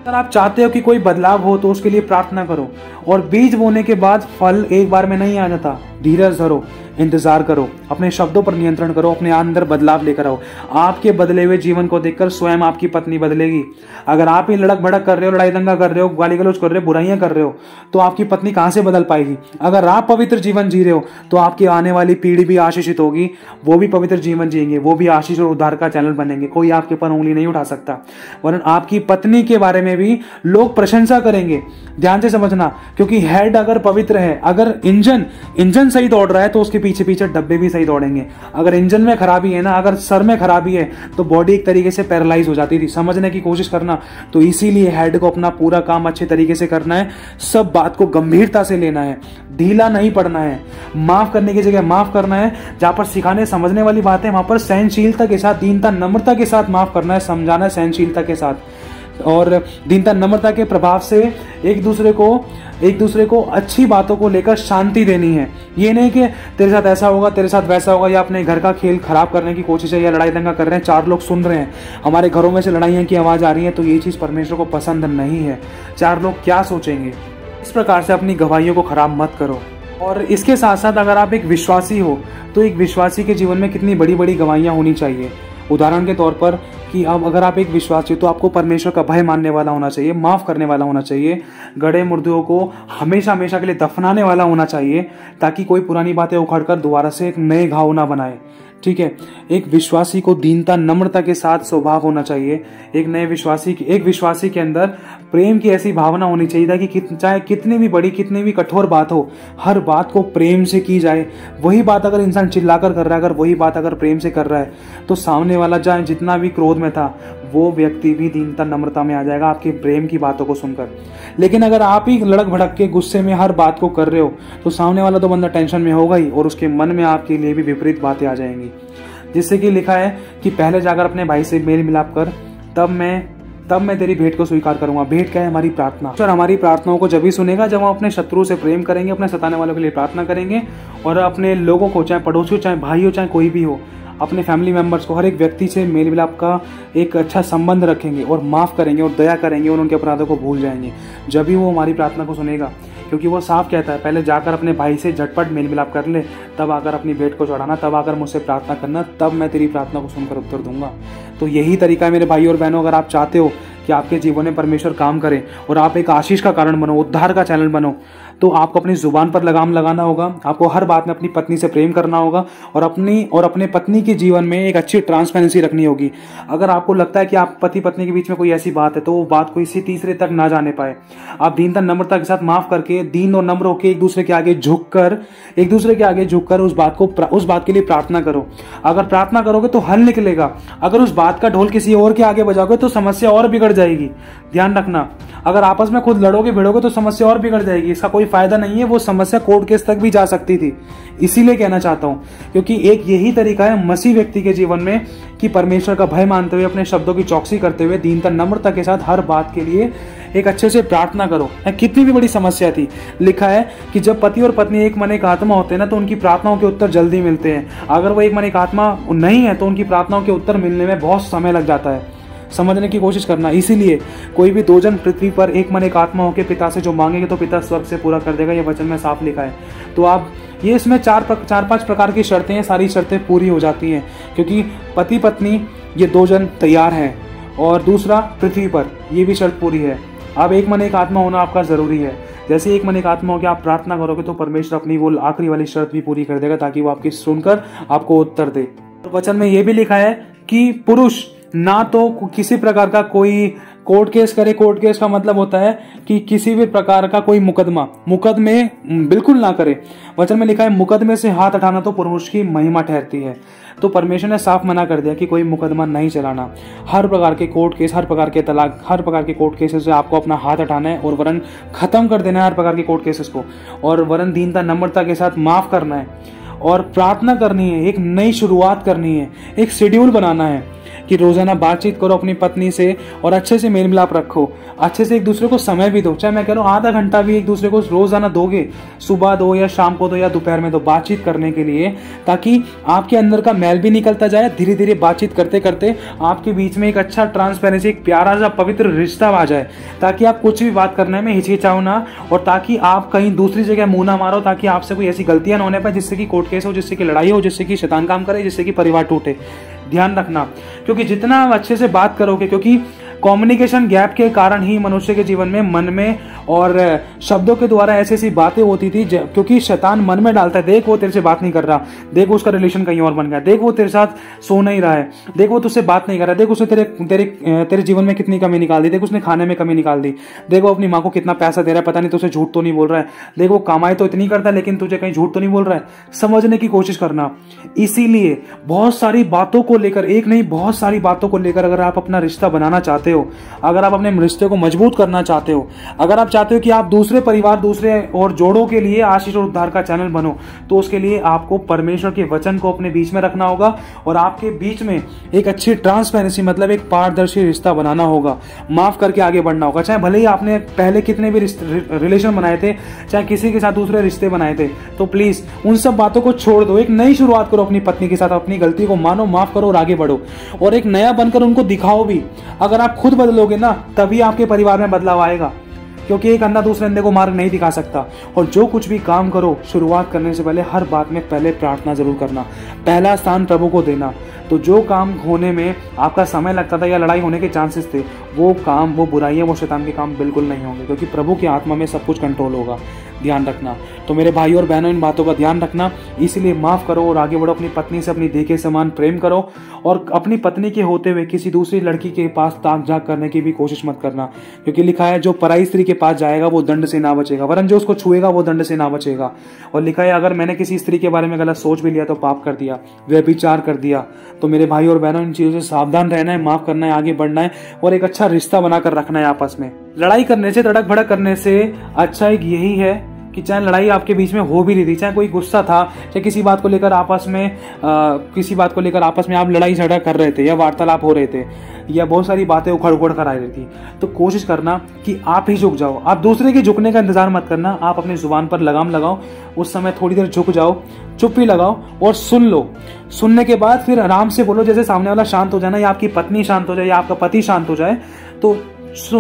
अगर आप चाहते हो कि कोई बदलाव हो तो उसके लिए प्रार्थना करो, और बीज बोने के बाद फल एक बार में नहीं आ जाता। धीरज धरो, इंतजार करो, अपने शब्दों पर नियंत्रण करो, अपने अंदर बदलाव लेकर आओ। आपके बदले हुए जीवन को देखकर स्वयं आपकी पत्नी बदलेगी। अगर आप ही लड़क भड़क कर रहे हो, लड़ाई दंगा कर रहे हो, गाली गलौज कर रहे हो, बुराइयां कर रहे हो, तो आपकी पत्नी कहां से बदल पाएगी? अगर आप पवित्र जीवन जी रहे हो तो आपकी आने वाली पीढ़ी भी आशीषित होगी, वो भी पवित्र जीवन जिएंगे, वो भी आशीष और उद्धार का चैनल बनेंगे। कोई आपके पर उंगली नहीं उठा सकता, वरन आपकी पत्नी के बारे में भी लोग प्रशंसा करेंगे। ध्यान से समझना, क्योंकि हेड अगर पवित्र है, अगर इंजन सही दौड़ रहा है तो उसके पीछे पीछे डब्बे भी सही दौड़ेंगे। अगर इंजन में खराबी है ना, अगर सर में खराबी है तो बॉडी एक तरीके से पैरालाइज हो जाती थी। समझने की कोशिश करना। तो इसीलिए हेड को अपना पूरा काम अच्छे तरीके से करना है, सब बात को गंभीरता से लेना है, ढीला नहीं पड़ना है, माफ करने की जगह माफ करना है। जहां पर सिखाने समझने वाली बात है वहां पर सहनशीलता के साथ, दीनता नम्रता के साथ माफ करना है, समझाना है सहनशीलता के साथ, और दीनता नम्रता के प्रभाव से एक दूसरे को अच्छी बातों को लेकर शांति देनी है। ये नहीं कि तेरे साथ ऐसा होगा, तेरे साथ वैसा होगा, या अपने घर का खेल खराब करने की कोशिश है, या लड़ाई दंगा कर रहे हैं, 4 लोग सुन रहे हैं, हमारे घरों में से लड़ाइयां की आवाज आ रही है, तो ये चीज परमेश्वर को पसंद नहीं है। 4 लोग क्या सोचेंगे? इस प्रकार से अपनी गवाहियों को खराब मत करो। और इसके साथ साथ अगर आप एक विश्वासी हो तो एक विश्वासी के जीवन में कितनी बड़ी बड़ी गवाहियां होनी चाहिए। उदाहरण के तौर पर कि अब अगर आप एक विश्वासी हो तो आपको परमेश्वर का भय मानने वाला होना चाहिए, माफ करने वाला होना चाहिए, गड़े मुर्दों को हमेशा हमेशा के लिए दफनाने वाला होना चाहिए, ताकि कोई पुरानी बातें उखाड़कर दोबारा से एक नए घाव ना बनाए। ठीक है। एक विश्वासी को दीनता नम्रता के साथ स्वभाव होना चाहिए। एक विश्वासी के अंदर प्रेम की ऐसी भावना होनी चाहिए कि चाहे कितनी भी बड़ी कितनी भी कठोर बात हो, हर बात को प्रेम से की जाए। वही बात अगर इंसान चिल्लाकर कर रहा है, अगर वही बात अगर प्रेम से कर रहा है, तो सामने वाला चाहे जितना भी क्रोध में था, वो व्यक्ति भी दीनता नम्रता में आ जाएगा आपके प्रेम की बातों को सुनकर। लेकिन अगर आप ही लड़क भड़क के गुस्से में हर बात को कर रहे हो, तो सामने वाला तो बंदा टेंशन में होगा ही, और उसके मन में आपके लिए भी विपरीत बातें आ जाएंगी। जिससे कि लिखा है कि पहले जाकर अपने भाई से मेल मिलाप कर, तब मैं तेरी भेंट को स्वीकार करूंगा। भेंट क्या है? हमारी प्रार्थना। और हमारी प्रार्थनाओं को जब भी सुनेगा जब हम अपने शत्रु से प्रेम करेंगे, अपने सताने वालों के लिए प्रार्थना करेंगे, और अपने लोगों को, चाहे पड़ोसी हो, चाहे भाई हो, चाहे कोई भी हो, अपने फैमिली मेंबर्स को, हर एक व्यक्ति से मेल मिलाप का एक अच्छा संबंध रखेंगे और माफ़ करेंगे और दया करेंगे और उनके अपराधों को भूल जाएंगे, जब भी वो हमारी प्रार्थना को सुनेगा। क्योंकि वो साफ कहता है, पहले जाकर अपने भाई से झटपट मेल मिलाप कर ले, तब आकर अपनी भेंट को चढ़ाना, तब आकर मुझसे प्रार्थना करना, तब मैं तेरी प्रार्थना को सुनकर उत्तर दूंगा। तो यही तरीका है मेरे भाई और बहनों। अगर आप चाहते हो कि आपके जीवन में परमेश्वर काम करे और आप एक आशीष का कारण बनो, उद्धार का चैनल बनो, तो आपको अपनी जुबान पर लगाम लगाना होगा। आपको हर बात में अपनी पत्नी से प्रेम करना होगा और अपने पत्नी के जीवन में एक अच्छी ट्रांसपेरेंसी रखनी होगी। अगर आपको लगता है कि आप पति पत्नी के बीच में कोई ऐसी बात है, तो वो बात कोई इसी तीसरे तक ना जाने पाए। आप दीनता नम्रता के साथ माफ करके, दीन और नम्र होकर एक दूसरे के आगे झुककर उस बात के लिए प्रार्थना करो। अगर प्रार्थना करोगे तो हल निकलेगा। अगर उस बात का ढोल किसी और के आगे बजाओगे तो समस्या और बिगड़ जाएगी। ध्यान रखना, अगर आपस में खुद लड़ोगे भिड़ोगे तो समस्या और बिगड़ जाएगी। इसका कोई फायदा नहीं है। वो समस्या कोर्ट केस तक भी जा सकती थी। इसीलिए कहना चाहता हूं, क्योंकि एक यही तरीका है मसीह व्यक्ति के जीवन में कि परमेश्वर का भय मानते हुए, अपने शब्दों की चौकसी करते हुए, दीनता नम्रता के साथ हर बात के लिए एक अच्छे से प्रार्थना करो। कितनी भी बड़ी समस्या थी, लिखा है कि जब पति और पत्नी एक मन एक आत्मा होते हैं ना, तो उनकी प्रार्थनाओं के उत्तर जल्दी मिलते हैं। अगर वो एक मन एक आत्मा नहीं है तो उनकी प्रार्थनाओं के उत्तर मिलने में बहुत समय लग जाता है। समझने की कोशिश करना। इसीलिए कोई भी दो जन पृथ्वी पर एक मन एक आत्मा होकर पिता से जो मांगेंगे तो पिता स्वर्ग से पूरा कर देगा। ये वचन में साफ लिखा है। तो आप ये इसमें चार पांच प्रकार की शर्तें हैं, सारी शर्तें पूरी हो जाती हैं, क्योंकि पति पत्नी ये दो जन तैयार हैं। और दूसरा, पृथ्वी पर ये भी शर्त पूरी है। अब एक मन एक आत्मा होना आपका जरूरी है। जैसे एक मन एक आत्मा होकर आप प्रार्थना करोगे तो परमेश्वर अपनी वो आखिरी वाली शर्त भी पूरी कर देगा, ताकि वो आपकी सुनकर आपको उत्तर दे। तो वचन में ये भी लिखा है कि पुरुष ना तो किसी प्रकार का कोई कोर्ट केस करे। कोर्ट केस का मतलब होता है कि किसी भी प्रकार का कोई मुकदमे बिल्कुल ना करे। वचन में लिखा है मुकदमे से हाथ हटाना तो पुरुष की महिमा ठहरती है। तो परमेश्वर ने साफ मना कर दिया कि कोई मुकदमा नहीं चलाना। हर प्रकार के कोर्ट केस, हर प्रकार के तलाक, हर प्रकार के कोर्ट केसेस से आपको अपना हाथ हटाना है और वरन खत्म कर देना है हर प्रकार के कोर्ट केसेस को, और वरन दीनता नम्रता के साथ माफ करना है और प्रार्थना करनी है। एक नई शुरुआत करनी है, एक शेड्यूल बनाना है कि रोजाना बातचीत करो अपनी पत्नी से और अच्छे से मेल मिलाप रखो, अच्छे से एक दूसरे को समय भी दो। चाहे मैं कह रहा हूँ आधा घंटा भी एक दूसरे को रोजाना दोगे, सुबह दो या शाम को दो या दोपहर में दो, बातचीत करने के लिए, ताकि आपके अंदर का मैल भी निकलता जाए। धीरे धीरे बातचीत करते करते आपके बीच में एक अच्छा ट्रांसपेरेंसी, एक प्यारा सा पवित्र रिश्ता आ जाए, ताकि आप कुछ भी बात करने में हिचकिचाओ ना, और ताकि आप कहीं दूसरी जगह मुंह ना मारो, ताकि आपसे कोई ऐसी गलतियां ना होने पाए जिससे कि कोर्ट केस हो, जिससे कि लड़ाई हो, जिससे कि शैतान काम करे, जिससे कि परिवार टूटे। ध्यान रखना, क्योंकि जितना आप अच्छे से बात करोगे, क्योंकि कम्युनिकेशन गैप के कारण ही मनुष्य के जीवन में, मन में और शब्दों के द्वारा ऐसी ऐसी बातें होती थी, क्योंकि शैतान मन में डालता है, देख वो तेरे से बात नहीं कर रहा, देख उसका रिलेशन कहीं और बन गया, देख वो तेरे साथ सो नहीं रहा है, देख वो तुझसे बात नहीं कर रहा है, देख उसने तेरे जीवन में कितनी कमी निकाल दी, देख उसने खाने में कमी निकाल दी, देख वो अपनी माँ को कितना पैसा दे रहा है, पता नहीं तुझसे झूठ तो नहीं बोल रहा है, देख वो कमाई तो इतनी करता है लेकिन तुझे कहीं झूठ तो नहीं बोल रहा है। समझने की कोशिश करना। इसीलिए बहुत सारी बातों को लेकर, एक नहीं बहुत सारी बातों को लेकर अगर आप अपना रिश्ता बनाना चाहते हो, अगर आप अपने रिश्ते को मजबूत करना चाहते हो, अगर आप चाहते हो कि आप दूसरे परिवार, दूसरे और जोड़ों के लिए आशीष और उद्धार का चैनल बनो, तो उसके लिए आपको परमेश्वर के वचन को अपने बीच में रखना होगा और आपके बीच में एक अच्छी ट्रांसपेरेंसी, मतलब एक पारदर्शी रिश्ता बनाना होगा, माफ करके आगे बढ़ना होगा। चाहे भले ही आपने पहले कितने भी रिलेशन बनाए थे, चाहे किसी के साथ दूसरे रिश्ते बनाए थे, तो प्लीज उन सब बातों को छोड़ दो। एक नई शुरुआत करो अपनी पत्नी के साथ, अपनी गलती को मानो, माफ करो और आगे बढ़ो, और एक नया बनकर उनको दिखाओ भी। अगर आप खुद बदलोगे ना, तभी आपके परिवार में बदलाव आएगा, क्योंकि एक अंधा दूसरे अंधे को मार्ग नहीं दिखा सकता। और जो कुछ भी काम करो, शुरुआत करने से पहले हर बात में पहले प्रार्थना जरूर करना, पहला स्थान प्रभु को देना। तो जो काम होने में आपका समय लगता था या लड़ाई होने के चांसेस थे, वो काम, वो बुराइयां, वो शैतान के काम बिल्कुल नहीं होंगे, क्योंकि प्रभु की आत्मा में सब कुछ कंट्रोल होगा। ध्यान रखना। तो मेरे भाई और बहनों, इन बातों का ध्यान रखना, इसलिए माफ करो और आगे बढ़ो। अपनी पत्नी से अपनी देह के समान प्रेम करो और अपनी पत्नी के होते हुए किसी दूसरी लड़की के पास ताक झाक करने की भी कोशिश मत करना, क्योंकि लिखा है जो पराई स्त्री के पास जाएगा वो दंड से ना बचेगा, वरन जो उसको छुएगा वो दंड से ना बचेगा। और लिखा है अगर मैंने किसी स्त्री के बारे में गलत सोच भी लिया तो पाप कर दिया, व्यभिचार कर दिया। तो मेरे भाई और बहनों, इन चीजों से सावधान रहना है, माफ करना है, आगे बढ़ना है और एक अच्छा रिश्ता बनाकर रखना है आपस में। लड़ाई करने से, तड़क भड़क करने से अच्छा एक यही है कि चाहे लड़ाई आपके बीच में हो भी रही थी, चाहे कोई गुस्सा था, चाहे किसी बात को लेकर आपस में आप लड़ाई झगड़ा कर रहे थे या वार्तालाप हो रहे थे या बहुत सारी बातें उखड़ उखड़ कर आ रही थी, तो कोशिश करना कि आप ही झुक जाओ। आप दूसरे के झुकने का इंतजार मत करना, आप अपनी जुबान पर लगाम लगाओ, उस समय थोड़ी देर झुक जाओ, चुप्पी लगाओ और सुन लो। सुनने के बाद फिर आराम से बोलो, जैसे सामने वाला शांत हो जाए ना, या आपकी पत्नी शांत हो जाए या आपका पति शांत हो जाए, तो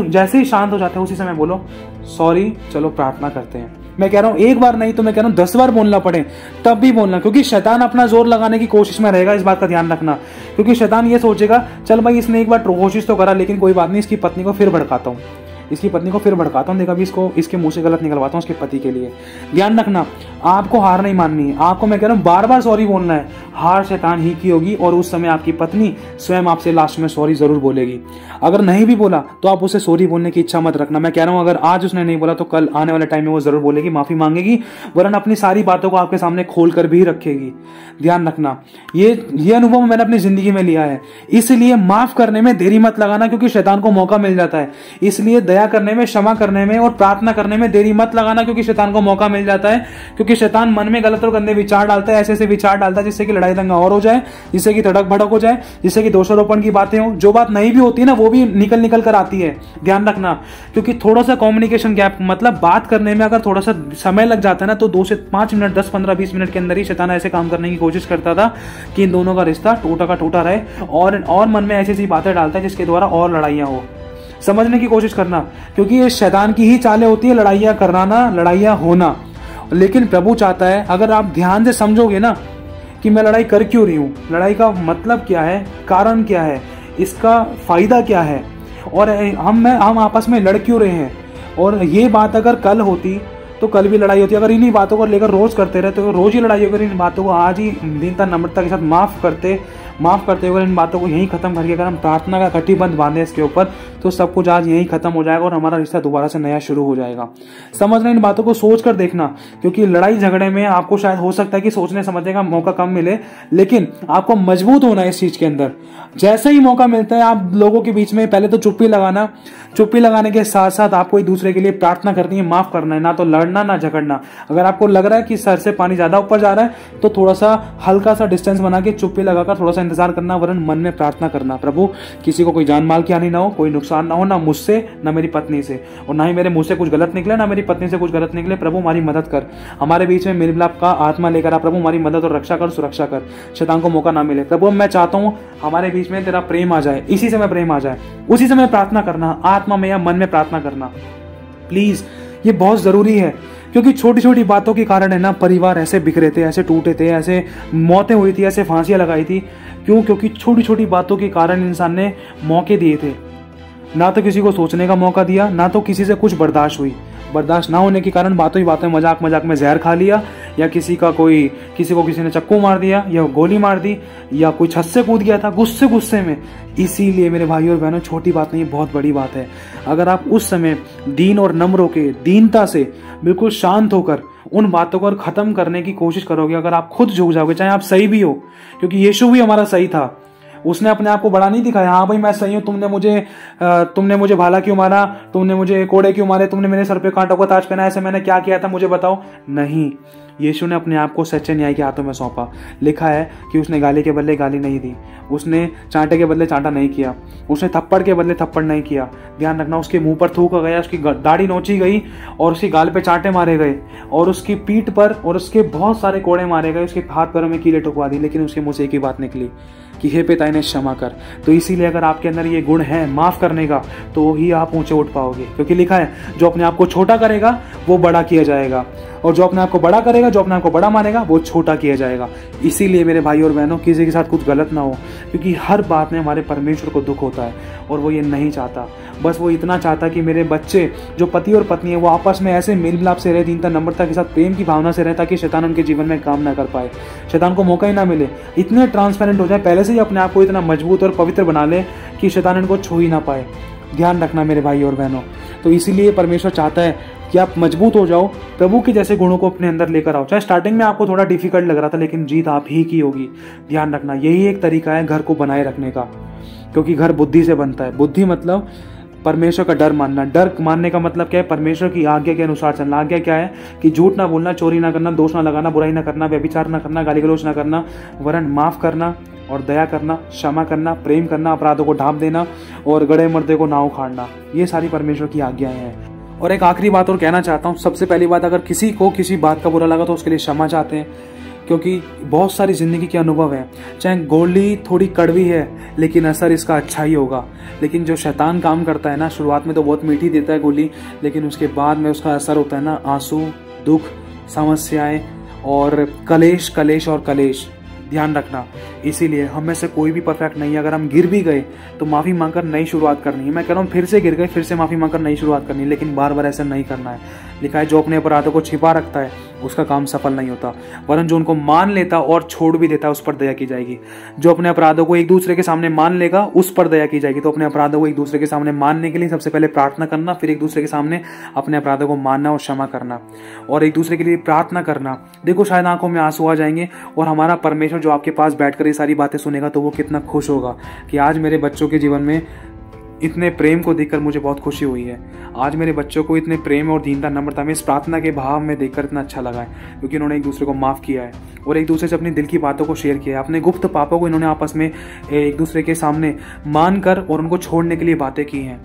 जैसे ही शांत हो जाते हैं उसी समय बोलो सॉरी, चलो प्रार्थना करते हैं। मैं कह रहा हूं एक बार नहीं तो मैं कह रहा हूं 10 बार बोलना पड़े तब भी बोलना, क्योंकि शैतान अपना जोर लगाने की कोशिश में रहेगा, इस बात का ध्यान रखना। क्योंकि शैतान ये सोचेगा चल भाई इसने एक बार कोशिश तो करा, लेकिन कोई बात नहीं, इसकी पत्नी को फिर भड़काता हूं, देखा भी इसको इसके मुंह से गलत निकलवाता हूं उसके पति के लिए। ध्यान रखना, आपको हार नहीं माननी है, आपको मैं कह रहा हूं बार बार सॉरी बोलना है। हार शैतान ही की होगी और उस समय आपकी पत्नी स्वयं आपसे लास्ट में सॉरी जरूर बोलेगी। अगर नहीं भी बोला तो आप उसे सॉरी बोलने की इच्छा मत रखना। मैं कह रहा हूं अगर आज उसने नहीं बोला तो कल आने वाले टाइम में वो जरूर बोलेगी, माफी मांगेगी, वरन अपनी सारी बातों को आपके सामने खोल कर भी रखेगी। ध्यान रखना, ये अनुभव मैंने अपनी जिंदगी में लिया है। इसलिए माफ करने में देरी मत लगाना, क्योंकि शैतान को मौका मिल जाता है। इसलिए दया करने में, क्षमा करने में और प्रार्थना करने में देरी मत लगाना, क्योंकि शैतान को मौका मिल जाता है। क्योंकि शैतान मन में गलत और गंदे विचार डालता है, ऐसे ऐसे विचार डालता है जिससे कि लड़ाई दंगा और हो जाए, जिससे कि तड़क भड़क हो जाए, जिससे कि दोषारोपण की बातें हो, जो बात नहीं भी होती है ना वो भी निकल कर आती है। ध्यान रखना, क्योंकि थोड़ा सा कम्युनिकेशन गैप, मतलब बात करने में अगर थोड़ा सा समय लग जाता है ना, तो 2 से 5 मिनट, 10, 15, 20 मिनट के अंदर ही शैतान ऐसे काम करने की कोशिश करता था कि इन दोनों का रिश्ता टूटा का टूटा रहे, और मन में ऐसी ऐसी बातें डालता है जिसके द्वारा और लड़ाइयां हो। समझने की कोशिश करना, क्योंकि ये शैतान की ही चालें होती है, लड़ाइयां कराना, लड़ाइयां होना। लेकिन प्रभु चाहता है अगर आप ध्यान से समझोगे ना कि मैं लड़ाई कर क्यों रही हूं, लड़ाई का मतलब क्या है, कारण क्या है, इसका फायदा क्या है, और हम आपस में लड़ क्यों रहे हैं। और ये बात अगर कल होती तो कल भी लड़ाई होती। अगर इन्हीं बातों को लेकर रोज करते रहे तो रोज ही लड़ाई होगी। इन बातों को आज ही दीनता नम्रता के साथ माफ करते हुए इन बातों को यहीं खत्म करके अगर हम प्रार्थना का कटिबंध बांधे इसके ऊपर, तो सब कुछ आज यहीं खत्म हो जाएगा और हमारा रिश्ता दोबारा से नया शुरू हो जाएगा। समझना, इन बातों को सोच कर देखना, क्योंकि लड़ाई झगड़े में आपको शायद हो सकता है कि सोचने समझने का मौका कम मिले, लेकिन आपको मजबूत होना है इस चीज के अंदर। जैसे ही मौका मिलता है आप लोगों के बीच में पहले तो चुप्पी लगाने के साथ साथ आपको एक दूसरे के लिए प्रार्थना करनी है, माफ करना है, ना तो लड़ना ना झगड़ना। अगर आपको लग रहा है कि सर से पानी ज्यादा ऊपर जा रहा है तो थोड़ा सा हल्का सा डिस्टेंस बना के चुप्पी लगाकर थोड़ा सा इंतजार करना, वरन मन में प्रार्थना करना, प्रभु किसी को कोई जान माल की हानि ना हो, कोई नुकसान ना हो, ना मुझसे ना मेरी पत्नी से, और ना ही मेरे मुंह से कुछ गलत निकले, ना मेरी पत्नी से कुछ गलत निकले। प्रभु हमारी मदद कर, हमारे बीच में मेल मिलाप का आत्मा लेकर आ प्रभु, हमारी मदद और रक्षा कर, सुरक्षा कर, शैतान को मौका ना मिले। प्रभु मैं चाहता हूं हमारे बीच में तेरा प्रेम आ जाए, इसी समय प्रेम आ जाए, उसी समय प्रार्थना करना, आत्मा में या मन में प्रार्थना करना प्लीज, ये बहुत जरूरी है। क्योंकि छोटी छोटी बातों के कारण है ना परिवार ऐसे बिखरे थे, ऐसे टूटे थे, ऐसे मौतें हुई थी, ऐसे फांसियां लगाई थी। क्यों? क्योंकि छोटी छोटी बातों के कारण इंसान ने मौके दिए थे, ना तो किसी को सोचने का मौका दिया, ना तो किसी से कुछ बर्दाश्त हुई। बर्दाश्त ना होने के कारण बातों ही बातों में मजाक में जहर खा लिया, या किसी को किसी ने चक्कू मार दिया या गोली मार दी, या कोई छत से कूद गया था गुस्से में। इसीलिए मेरे भाई और बहनों, छोटी बात नहीं, बहुत बड़ी बात है। अगर आप उस समय दीन और नम्र होकर, दीनता से बिल्कुल शांत होकर उन बातों को खत्म करने की कोशिश करोगे, अगर आप खुद झुक जाओगे, चाहे आप सही भी हो, क्योंकि यीशु भी हमारा सही था, उसने अपने आप को बड़ा नहीं दिखाया, हाँ भाई मैं सही हूं, तुमने मुझे भाला क्यों मारा, तुमने मुझे कोड़े क्यों मारे, तुमने मेरे सर पे कांटों का ताज पहना, ऐसे मैंने क्या किया था मुझे बताओ। नहीं, यीशु ने अपने आप को सच्चे न्याय के हाथों में सौंपा। लिखा है कि उसने गाली के बदले गाली नहीं दी, उसने चांटे के बदले चांटा नहीं किया, उसने थप्पड़ के बदले थप्पड़ नहीं किया। ध्यान रखना, उसके मुंह पर थूका गया, उसकी दाढ़ी नोची गई और उसकी गाल पे चांटे मारे गए, और उसकी पीठ पर और उसके बहुत सारे कोड़े मारे गए, उसके हाथ पैरों में कीले ठुकवा दी, लेकिन उसके मुंह से एक ही बात निकली, कि हे पिता इन्हें क्षमा कर। तो इसीलिए अगर आपके अंदर ये गुण है माफ करने का, तो ही आप ऊंचे उठ पाओगे, क्योंकि लिखा है जो अपने आप को छोटा करेगा वो बड़ा किया जाएगा, और जो अपने आप को बड़ा करेगा, जो अपने आप को बड़ा मानेगा, वो छोटा किया जाएगा। इसीलिए मेरे भाई और बहनों, किसी के साथ कुछ गलत ना हो, क्योंकि हर बात में हमारे परमेश्वर को दुख होता है और वो ये नहीं चाहता। बस वो इतना चाहता कि मेरे बच्चे जो पति और पत्नी है वो आपस में ऐसे मेल मिलाप से रहे, दीनता नम्रता के साथ, प्रेम की भावना से रहे, ताकि शैतान उनके जीवन में काम ना कर पाए, शैतान को मौका ही ना मिले। इतने ट्रांसपेरेंट हो जाए, पहले से ही अपने आप को इतना मजबूत और पवित्र बना ले कि शैतान इनको छू ही ना पाए। ध्यान रखना मेरे भाई और बहनों। तो इसीलिए परमेश्वर चाहता है कि आप मजबूत हो जाओ, प्रभु के जैसे गुणों को अपने अंदर लेकर आओ। चाहे स्टार्टिंग में आपको थोड़ा डिफिकल्ट लग रहा था, लेकिन जीत आप ही की होगी। ध्यान रखना, यही एक तरीका है घर को बनाए रखने का, क्योंकि घर बुद्धि से बनता है। बुद्धि मतलब परमेश्वर का डर मानना। डर मानने का मतलब क्या है? परमेश्वर की आज्ञा के अनुसार चलना। आज्ञा क्या है? कि झूठ ना बोलना, चोरी ना करना, दोष ना लगाना, बुराई ना करना, व्यभिचार ना करना, गाली गलौज ना करना, वरन माफ करना और दया करना, क्षमा करना, प्रेम करना, अपराधों को ढांप देना और गड़े मर्दे को ना उखाड़ना। ये सारी परमेश्वर की आज्ञाएं हैं। और एक आखिरी बात और कहना चाहता हूँ। सबसे पहली बात, अगर किसी को किसी बात का बुरा लगा तो उसके लिए क्षमा चाहते हैं, क्योंकि बहुत सारी जिंदगी के अनुभव है। चाहे गोली थोड़ी कड़वी है, लेकिन असर इसका अच्छा ही होगा। लेकिन जो शैतान काम करता है ना, शुरुआत में तो बहुत मीठी देता है गोली, लेकिन उसके बाद में उसका असर होता है ना, आंसू, दुख, समस्याएं और कलेश, कलेश और कलेश। ध्यान रखना। इसीलिए हम में से कोई भी परफेक्ट नहीं है। अगर हम गिर भी गए तो माफ़ी मांगकर नई शुरुआत करनी है। मैं कह रहा हूँ फिर से गिर गए, फिर से माफ़ी मांगकर नई शुरुआत करनी है, लेकिन बार बार ऐसा नहीं करना है। लिखा है जो अपने अपराधों को छिपा रखता है उसका काम सफल नहीं होता, वरन जो उनको मान लेता और छोड़ भी देता है उस पर दया की जाएगी। जो अपने अपराधों को एक दूसरे के सामने मान लेगा उस पर दया की जाएगी। तो अपने अपराधों को एक दूसरे के सामने मानने के लिए सबसे पहले प्रार्थना करना, फिर एक दूसरे के सामने अपने अपराधों को मानना और क्षमा करना और एक दूसरे के लिए प्रार्थना करना। देखो शायद आंखों में आंसू आ जाएंगे और हमारा परमेश्वर जो आपके पास बैठकर ये सारी बातें सुनेगा तो वो कितना खुश होगा कि आज मेरे बच्चों के जीवन में इतने प्रेम को देखकर मुझे बहुत खुशी हुई है। आज मेरे बच्चों को इतने प्रेम और दीनता नम्रता में, इस प्रार्थना के भाव में देखकर इतना अच्छा लगा है, क्योंकि इन्होंने एक दूसरे को माफ़ किया है और एक दूसरे से अपनी दिल की बातों को शेयर किया है। अपने गुप्त पापों को इन्होंने आपस में एक दूसरे के सामने मानकर और उनको छोड़ने के लिए बातें की हैं।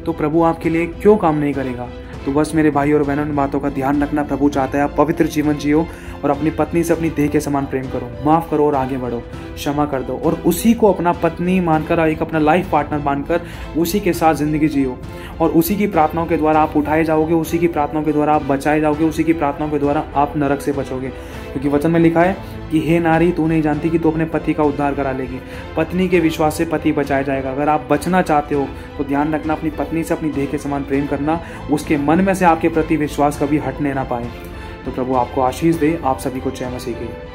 तो प्रभु आपके लिए क्यों काम नहीं करेगा? तो बस मेरे भाई और बहनों, इन बातों का ध्यान रखना। प्रभु चाहता है आप पवित्र जीवन जियो और अपनी पत्नी से अपनी देह के समान प्रेम करो, माफ करो और आगे बढ़ो, क्षमा कर दो और उसी को अपना पत्नी मानकर, एक अपना लाइफ पार्टनर मानकर उसी के साथ जिंदगी जियो। और उसी की प्रार्थनाओं के द्वारा आप उठाए जाओगे, उसी की प्रार्थनाओं के द्वारा आप बचाए जाओगे, उसी की प्रार्थनाओं के द्वारा आप नरक से बचोगे। क्योंकि वचन में लिखा है कि हे नारी, तू नहीं जानती कि तू अपने पति का उद्धार करा लेगी। पत्नी के विश्वास से पति बचाया जाएगा। अगर आप बचना चाहते हो तो ध्यान रखना, अपनी पत्नी से अपनी देह के समान प्रेम करना, उसके मन में से आपके प्रति विश्वास कभी हटने ना पाए। तो प्रभु आपको आशीष दे। आप सभी को जय मसीह की।